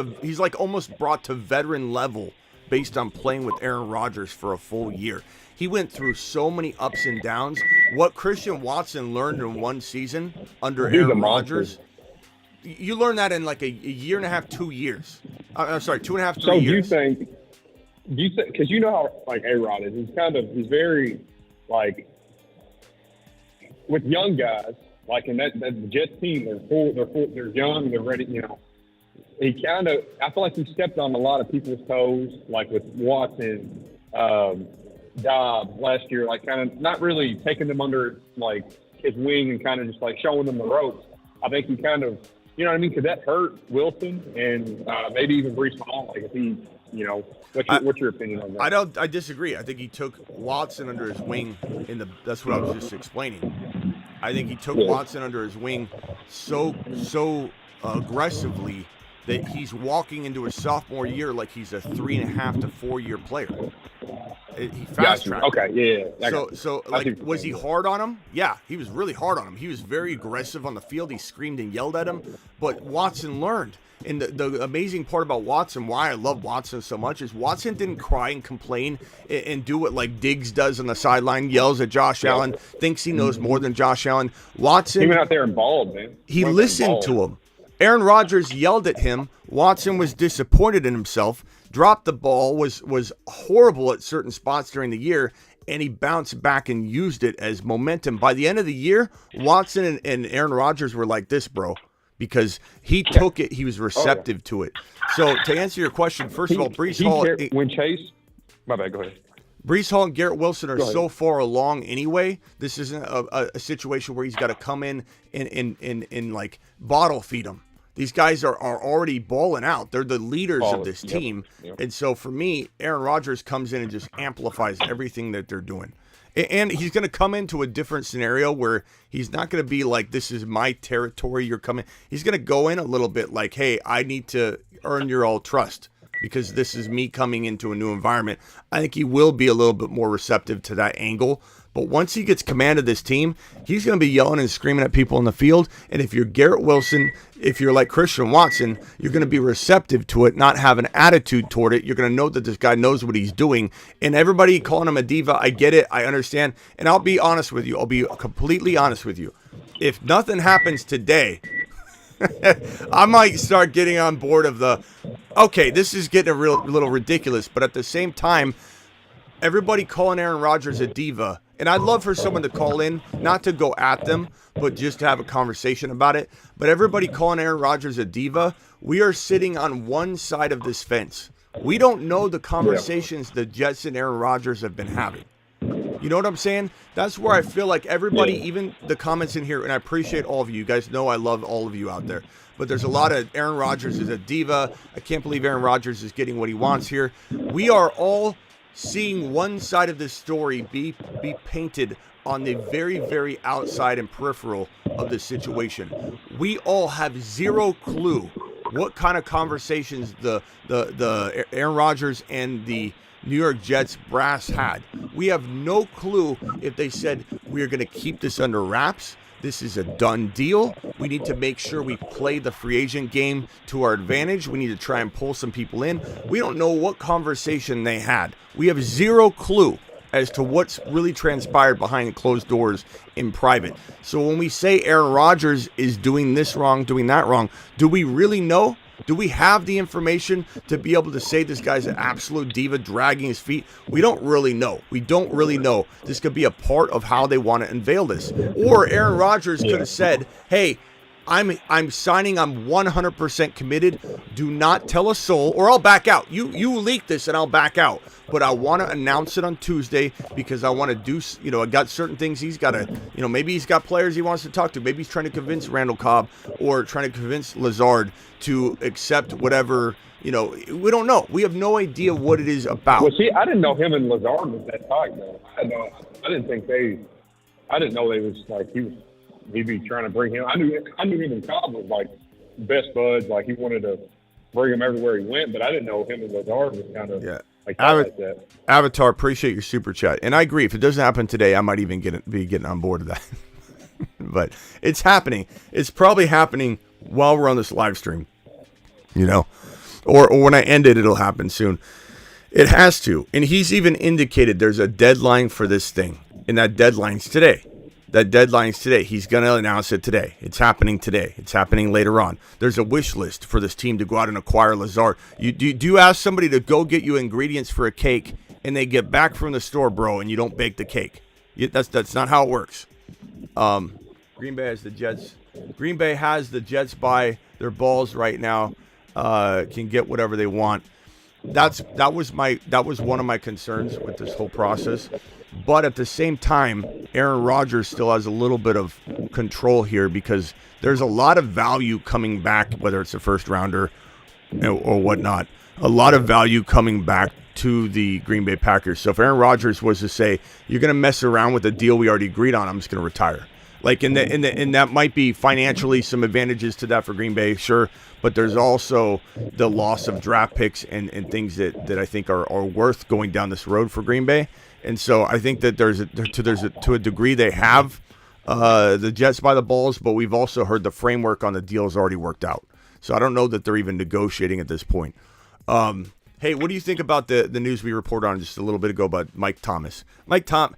brought to veteran level based on playing with Aaron Rodgers for a full year. He went through so many ups and downs. What Christian Watson learned in one season under Aaron Rodgers, you learn that in like a year and a half, 2 years. I'm sorry, 2.5, 3 years. So do you think, because you know how like A-Rod is, he's very like with young guys, like in that Jets team, they're young, they're ready, I feel like he stepped on a lot of people's toes, like with Watson, Dobbs last year, like kind of not really taking them under like his wing and kind of just like showing them the ropes. I think he kind of, you know what I mean? Could that hurt Wilson and maybe even Breece Hall? Like if he, what's your opinion on that? I disagree. I think he took Watson under his wing that's what I was just explaining. I think he took Watson under his wing so aggressively that he's walking into his sophomore year like he's a 3.5 to 4 year player. He fast tracked. Okay, yeah. So was he hard on him? Yeah, he was really hard on him. He was very aggressive on the field. He screamed and yelled at him. But Watson learned. And the amazing part about Watson, why I love Watson so much, is Watson didn't cry and complain and do what like Diggs does on the sideline, yells at Josh Allen, thinks he knows more than Josh Allen. Watson, he went out there and balled, man. He listened to him. Aaron Rodgers yelled at him. Watson was disappointed in himself, dropped the ball, was horrible at certain spots during the year, and he bounced back and used it as momentum. By the end of the year, Watson and Aaron Rodgers were like this, bro, because he took it. He was receptive to it. So to answer your question, first of all, Breece Hall. When Chase, my bad, go ahead. Breece Hall and Garrett Wilson are so far along anyway. This isn't a situation where he's got to come in and like bottle feed them. These guys are already balling out. They're the leaders of this team. Yep. And so for me, Aaron Rodgers comes in and just amplifies everything that they're doing. And he's going to come into a different scenario where he's not going to be like, this is my territory, you're coming. He's going to go in a little bit like, hey, I need to earn your all trust because this is me coming into a new environment. I think he will be a little bit more receptive to that angle. But once he gets command of this team, he's going to be yelling and screaming at people in the field. And if you're Garrett Wilson, if you're like Christian Watson, you're going to be receptive to it, not have an attitude toward it. You're going to know that this guy knows what he's doing. And everybody calling him a diva, I get it. I understand. And I'll be honest with you. I'll be completely honest with you. If nothing happens today, I might start getting on board of okay, this is getting a little ridiculous. But at the same time, everybody calling Aaron Rodgers a diva. And I'd love for someone to call in, not to go at them, but just to have a conversation about it. But everybody calling Aaron Rodgers a diva, we are sitting on one side of this fence. We don't know the conversations the Jets and Aaron Rodgers have been having. You know what I'm saying? That's where I feel like everybody, even the comments in here, and I appreciate all of you. You guys know I love all of you out there. But there's a lot of Aaron Rodgers is a diva. I can't believe Aaron Rodgers is getting what he wants here. We are all seeing one side of this story be painted on the very, very outside and peripheral of this situation. We all have zero clue what kind of conversations the Aaron Rodgers and the New York Jets brass had. We have no clue if they said, We are going to keep this under wraps. This is a done deal. We need to make sure we play the free agent game to our advantage. We need to try and pull some people in. We don't know what conversation they had. We have zero clue as to what's really transpired behind closed doors in private. So when we say Aaron Rodgers is doing this wrong, doing that wrong, do we really know? Do we have the information to be able to say this guy's an absolute diva dragging his feet? We don't really know. We don't really know. This could be a part of how they want to unveil this. Or Aaron Rodgers could have said, hey, I'm signing. I'm 100% committed. Do not tell a soul, or I'll back out. You leak this, and I'll back out. But I want to announce it on Tuesday because I want to do. I got certain things he's got to. Maybe he's got players he wants to talk to. Maybe he's trying to convince Randall Cobb or trying to convince Lazard to accept whatever. We don't know. We have no idea what it is about. Well, see, I didn't know him and Lazard was that tight, though. I didn't know they was like he'd be trying to bring him. I knew him and Cobb was like best buds. Like he wanted to bring him everywhere he went, but I didn't know him and Lazard was kind of like that. Avatar, appreciate your super chat, and I agree. If it doesn't happen today, I might even be getting on board with that. But it's happening. It's probably happening while we're on this live stream. Or when I end it, it'll happen soon. It has to, and he's even indicated there's a deadline for this thing, and that deadline's today. He's going to announce it today. It's happening today. It's happening later on. There's a wish list for this team to go out and acquire Lazard. Do you ask somebody to go get you ingredients for a cake and they get back from the store, bro, and you don't bake the cake? That's not how it works. Green Bay has the Jets. Green Bay has the Jets by their balls right now. Can get whatever they want. That was one of my concerns with this whole process. But at the same time, Aaron Rodgers still has a little bit of control here because there's a lot of value coming back, whether it's a first rounder or whatnot. A lot of value coming back to the Green Bay Packers. So if Aaron Rodgers was to say, you're going to mess around with a deal we already agreed on, I'm just going to retire. And that might be financially some advantages to that for Green Bay, sure. But there's also the loss of draft picks and things that I think are worth going down this road for Green Bay. And so I think that to a degree they have the Jets by the balls, but we've also heard the framework on the deal is already worked out. So I don't know that they're even negotiating at this point. Hey, what do you think about the news we reported on just a little bit ago about Mike Thomas? Mike Thomas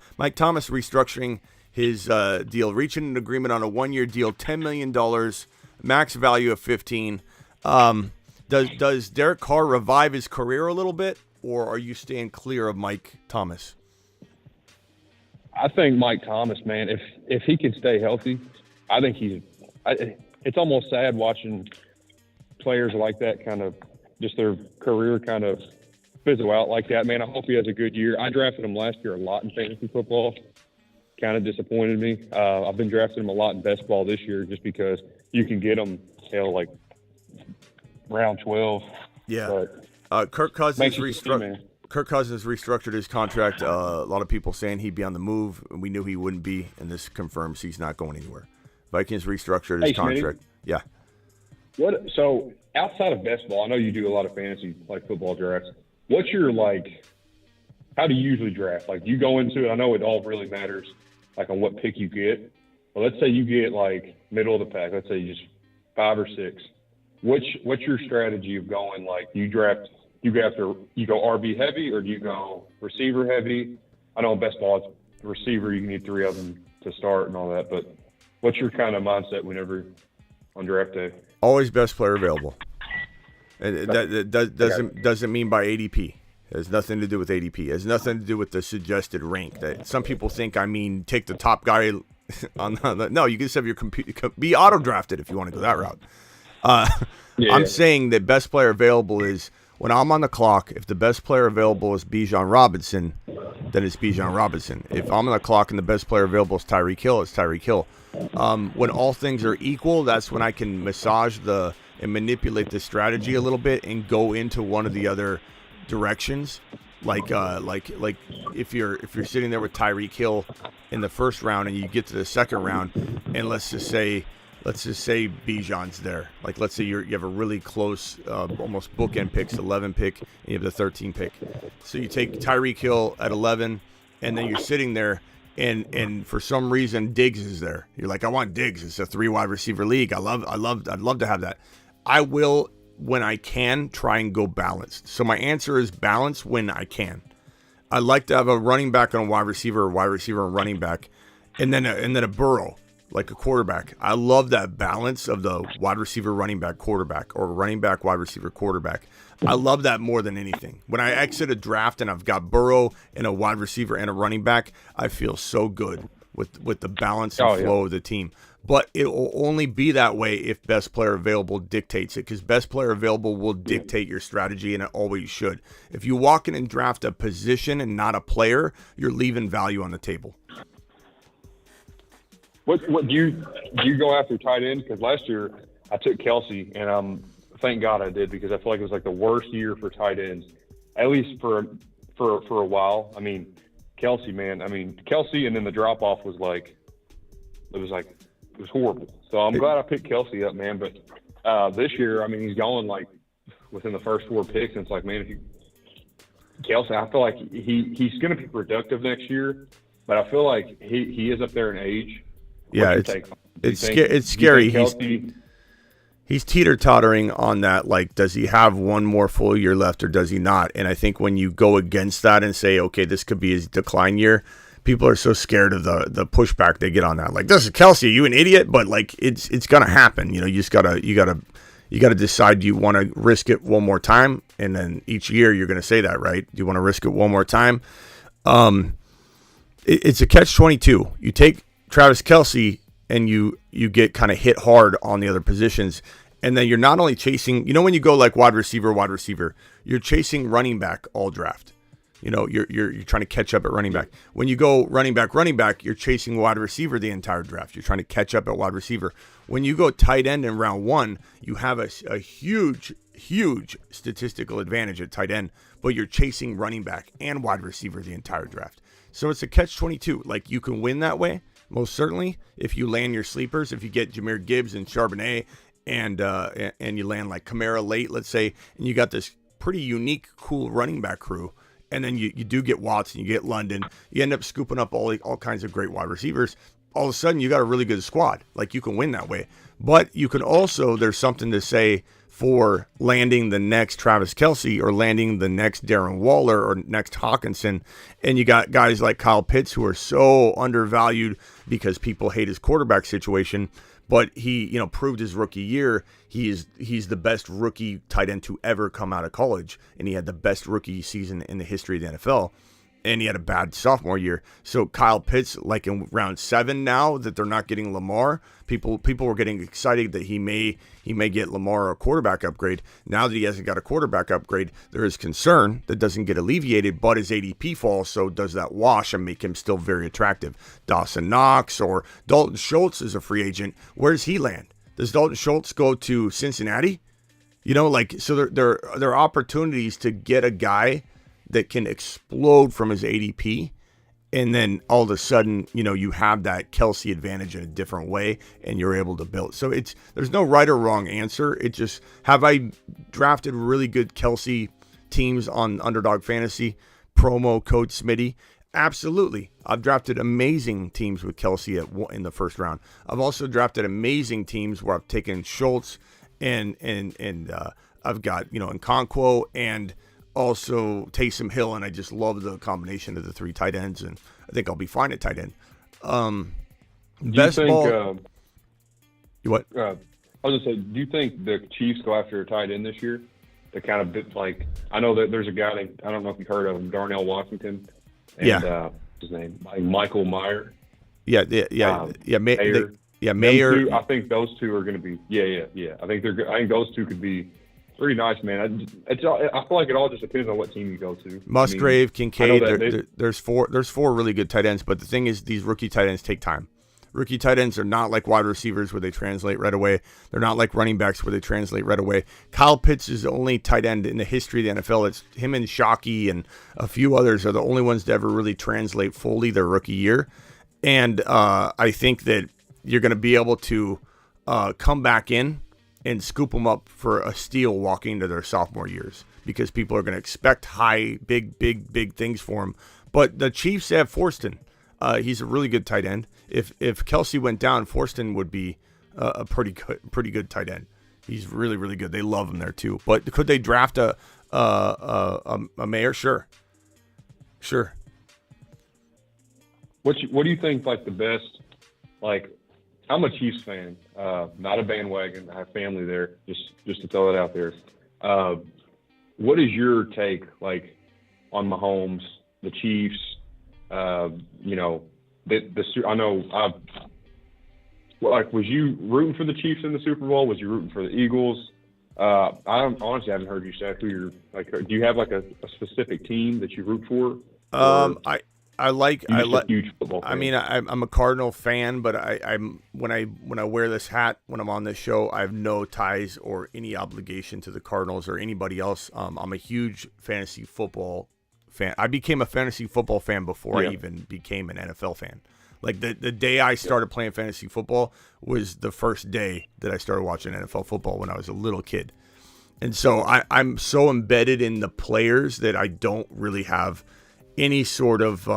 restructuring his deal, reaching an agreement on a 1-year deal, $10 million, max value of $15 million. Does Derek Carr revive his career a little bit, or are you staying clear of Mike Thomas? I think Mike Thomas, man, if he can stay healthy, I think it's almost sad watching players like that kind of just their career kind of fizzle out like that, man. I hope he has a good year. I drafted him last year a lot in fantasy football. Kind of disappointed me. I've been drafting him a lot in best ball this year just because you can get him, like round 12. Yeah. Kirk Cousins restructured his contract. A lot of people saying he'd be on the move, and we knew he wouldn't be, and this confirms he's not going anywhere. Vikings restructured his contract. Yeah. So outside of best ball, I know you do a lot of fantasy football drafts. What's your how do you usually draft? You go into it, I know it all really matters on what pick you get. But let's say you get middle of the pack. Let's say you just 5 or 6. What's your strategy of going you go RB heavy or do you go receiver heavy? I know in best ball it's receiver, you need 3 of them to start and all that, but what's your kind of mindset whenever on draft day? Always best player available. And that doesn't mean by ADP. It has nothing to do with ADP. It has nothing to do with the suggested rank. That some people think take the top guy on the. No, you can just have your be auto drafted if you want to go that route. I'm saying that best player available is when I'm on the clock. If the best player available is Bijan Robinson, then it's Bijan Robinson. If I'm on the clock and the best player available is Tyreek Hill, it's Tyreek Hill. When all things are equal, that's when I can massage and manipulate the strategy a little bit and go into one of the other directions. Like if you're sitting there with Tyreek Hill in the first round and you get to the second round, and let's just say Bijan's there. Let's say you have a really close, almost bookend picks, 11 pick, and you have the 13 pick. So you take Tyreek Hill at 11, and then you're sitting there, and for some reason Diggs is there. You're like, I want Diggs. It's a 3 wide receiver league. I'd love to have that. I will, when I can, try and go balanced. So my answer is balance when I can. I like to have a running back and a wide receiver and running back, and then a Burrow, like a quarterback. I love that balance of the wide receiver, running back, quarterback, or running back, wide receiver, quarterback. I love that more than anything. When I exit a draft and I've got Burrow and a wide receiver and a running back, I feel so good with the balance and flow of the team. But it will only be that way if best player available dictates it, because best player available will dictate your strategy, and it always should. If you walk in and draft a position and not a player, you're leaving value on the table. What do you go after tight end? Because last year I took Kelce, and thank God I did, because I feel like it was like the worst year for tight ends, at least for a while. I mean, Kelce, man. I mean, Kelce, and then the drop off was like it was horrible. So I'm glad I picked Kelce up, man. But this year, I mean, he's going like within the first 4 picks, and it's like, man, Kelce, I feel like he's going to be productive next year, but I feel like he is up there in age. Yeah, it's scary. He's teeter-tottering on that. Like, does he have one more full year left or does he not? And I think when you go against that and say, okay, this could be his decline year, people are so scared of the pushback they get on that. Like, this is Kelce, are you an idiot? But like, it's gonna happen. You know, you gotta decide, do you want to risk it one more time? And then each year you're gonna say that, right? Do you want to risk it one more time? It's a catch-22. You take Travis Kelce and you get kind of hit hard on the other positions. And then you're not only chasing, you know, when you go like wide receiver, you're chasing running back all draft. You know, you're trying to catch up at running back. When you go running back, you're chasing wide receiver the entire draft. You're trying to catch up at wide receiver. When you go tight end in round 1, you have a huge statistical advantage at tight end, but you're chasing running back and wide receiver the entire draft. So it's a catch-22. Like, you can win that way, most certainly, if you land your sleepers. If you get Jahmyr Gibbs and Charbonnet, and you land like Kamara late, let's say, and you got this pretty unique, cool running back crew, and then you do get Watson, you get London, you end up scooping up all kinds of great wide receivers. All of a sudden, you got a really good squad. Like, you can win that way. But you can also, there's something to say for landing the next Travis Kelce or landing the next Darren Waller or next Hawkinson. And you got guys like Kyle Pitts who are so undervalued because people hate his quarterback situation. But he, you know, proved his rookie year. He's the best rookie tight end to ever come out of college. And he had the best rookie season in the history of the NFL. And he had a bad sophomore year. So Kyle Pitts, like in round 7 now that they're not getting Lamar, people were getting excited that he may get Lamar a quarterback upgrade. Now that he hasn't got a quarterback upgrade, there is concern that doesn't get alleviated, but his ADP falls. So does that wash and make him still very attractive? Dawson Knox or Dalton Schultz is a free agent. Where does he land? Does Dalton Schultz go to Cincinnati? You know, like, so there are opportunities to get a guy that can explode from his ADP, and then all of a sudden, you know, you have that Kelce advantage in a different way, and you're able to build. So there's no right or wrong answer. It just, have I drafted really good Kelce teams on Underdog Fantasy, promo code Smitty? Absolutely. I've drafted amazing teams with Kelce in the first round. I've also drafted amazing teams where I've taken Schultz and I've got, you know, Nkonkwo and also Taysom Hill, and I just love the combination of the 3 tight ends, and I think I'll be fine at tight end. Best ball. What? I was gonna say, do you think the Chiefs go after a tight end this year? To kind of bit like, I know that there's a guy named, I don't know if you've heard of him, Darnell Washington, and what's his name, like Michael Meyer. Mayer. Two, I think those two are going to be. I think those two could be pretty nice, man. I feel like it all just depends on what team you go to. Musgrave, Kincaid, there's four really good tight ends, but the thing is, these rookie tight ends take time. Rookie tight ends are not like wide receivers where they translate right away. They're not like running backs where they translate right away. Kyle Pitts is the only tight end in the history of the NFL. It's him and Shockey and a few others are the only ones to ever really translate fully their rookie year. And I think that you're going to be able to come back in and scoop them up for a steal walking into their sophomore years, because people are going to expect high, big things for them. But the Chiefs have Forston. He's a really good tight end. If Kelce went down, Forston would be a pretty good tight end. He's really, really good. They love him there too. But could they draft a Mayer? Sure. What do you think, like, the best, like, I'm a Chiefs fan, not a bandwagon. I have family there, just to throw it out there. What is your take, like, on Mahomes, the Chiefs? You know, I know. Like, was you rooting for the Chiefs in the Super Bowl? Was you rooting for the Eagles? I honestly haven't heard you say who you're like. Do you have like a specific team that you root for? I like huge football fan? I mean, I'm a Cardinal fan, but I'm when I wear this hat when I'm on this show, I have no ties or any obligation to the Cardinals or anybody else. I'm a huge fantasy football fan. I became a fantasy football fan before I even became an NFL fan. Like the day I started playing fantasy football was the first day that I started watching NFL football when I was a little kid. And so I'm so embedded in the players that I don't really have any sort of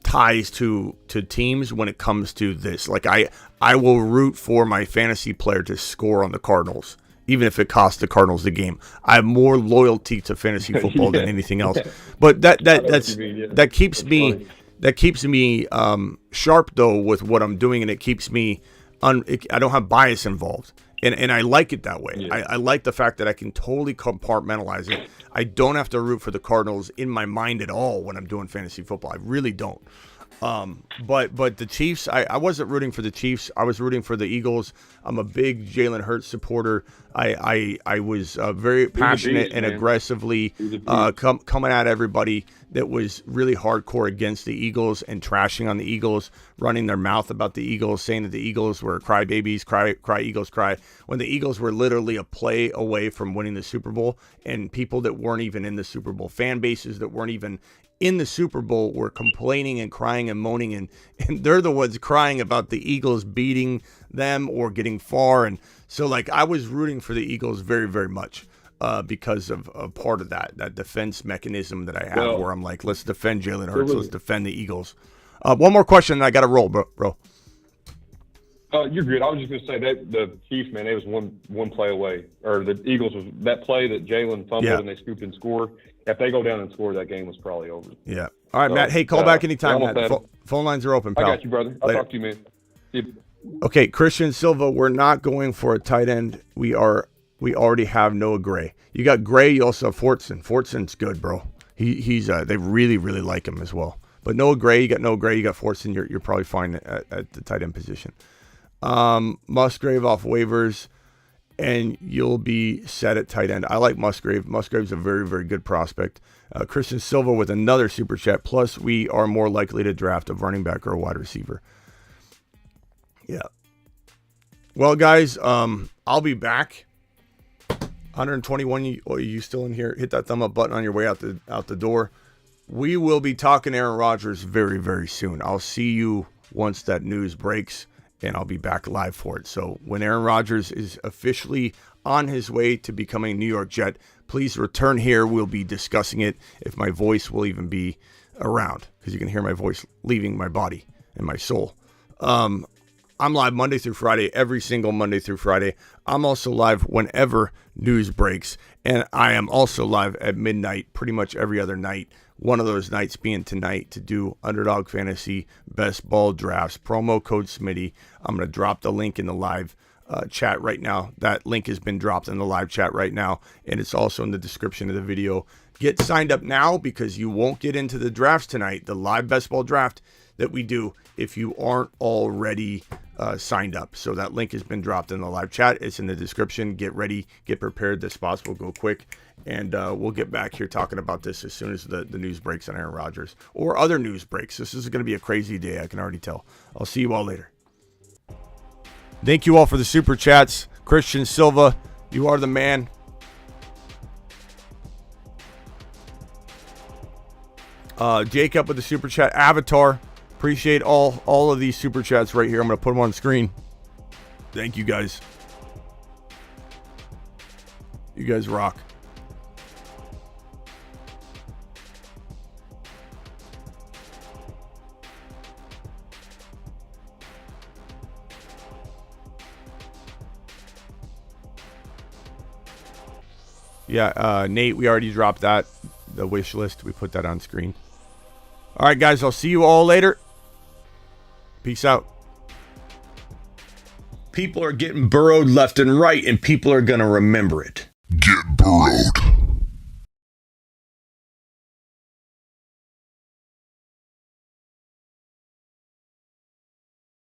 ties to teams when it comes to this. Like I will root for my fantasy player to score on the Cardinals, even if it costs the Cardinals the game. I have more loyalty to fantasy football than anything else. But that keeps me sharp though with what I'm doing, and it keeps me I don't have bias involved. And I like it that way. Yeah. I like the fact that I can totally compartmentalize it. I don't have to root for the Cardinals in my mind at all when I'm doing fantasy football. I really don't. But the Chiefs, I wasn't rooting for the Chiefs. I was rooting for the Eagles. I'm a big Jalen Hurts supporter. I was very passionate and aggressively coming at everybody that was really hardcore against the Eagles and trashing on the Eagles, running their mouth about the Eagles, saying that the Eagles were crybabies, cry Eagles cry, when the Eagles were literally a play away from winning the Super Bowl, and people that weren't even in the Super Bowl, fan bases that weren't even in the Super Bowl were complaining and crying and moaning, and they're the ones crying about the Eagles beating them or getting far. And so, like, I was rooting for the Eagles very, very much because of part of that defense mechanism that I have, where I'm like, let's defend Jalen Hurts, let's defend the Eagles. One more question, and I got to roll, bro. You're good. I was just going to say that the Chiefs, man, they was one play away. Or the Eagles was that play that Jalen fumbled and they scooped and scored. If they go down and score, that game was probably over. Yeah. All right, Matt. Hey, call back anytime, Matt. Phone lines are open, pal. I got you, brother. I'll talk to you, man. See you. Okay, Christian Silva, we're not going for a tight end. We already have Noah Gray. You got Gray, you also have Fortson. Fortson's good, bro. He's they really, really like him as well. But Noah Gray, you got Fortson, you're probably fine at the tight end position. Musgrave off waivers, and you'll be set at tight end. I like Musgrave. Musgrave's a very, very good prospect. Christian Silva with another super chat. Plus, we are more likely to draft a running back or a wide receiver. Yeah. Well, guys, I'll be back. 121. You still in here? Hit that thumb up button on your way out the door. We will be talking Aaron Rodgers very, very soon. I'll see you once that news breaks, and I'll be back live for it. So when Aaron Rodgers is officially on his way to becoming a New York Jet, please return here. We'll be discussing it, if my voice will even be around, because you can hear my voice leaving my body and my soul. I'm live Monday through Friday, every single Monday through Friday. I'm also live whenever news breaks, and I am also live at midnight pretty much every other night. One of those nights being tonight to do Underdog Fantasy Best Ball Drafts. Promo code Smitty. I'm going to drop the link in the live chat right now. That link has been dropped in the live chat right now, and it's also in the description of the video. Get signed up now because you won't get into the drafts tonight, the live Best Ball Draft that we do, if you aren't already signed up. So that link has been dropped in the live chat. It's in the description. Get ready, get prepared. The spots will go quick, and we'll get back here talking about this as soon as the news breaks on Aaron Rodgers or other news breaks. This is going to be a crazy day, I can already tell. I'll see you all later. Thank you all for the super chats. Christian Silva, you are the man. Jacob with the super chat. Avatar, appreciate all of these super chats right here. I'm going to put them on the screen. Thank you guys. You guys rock. Yeah, Nate, we already dropped that. The wish list. We put that on screen. All right, guys. I'll see you all later. Peace out. People are getting burrowed left and right, and people are going to remember it. Get burrowed.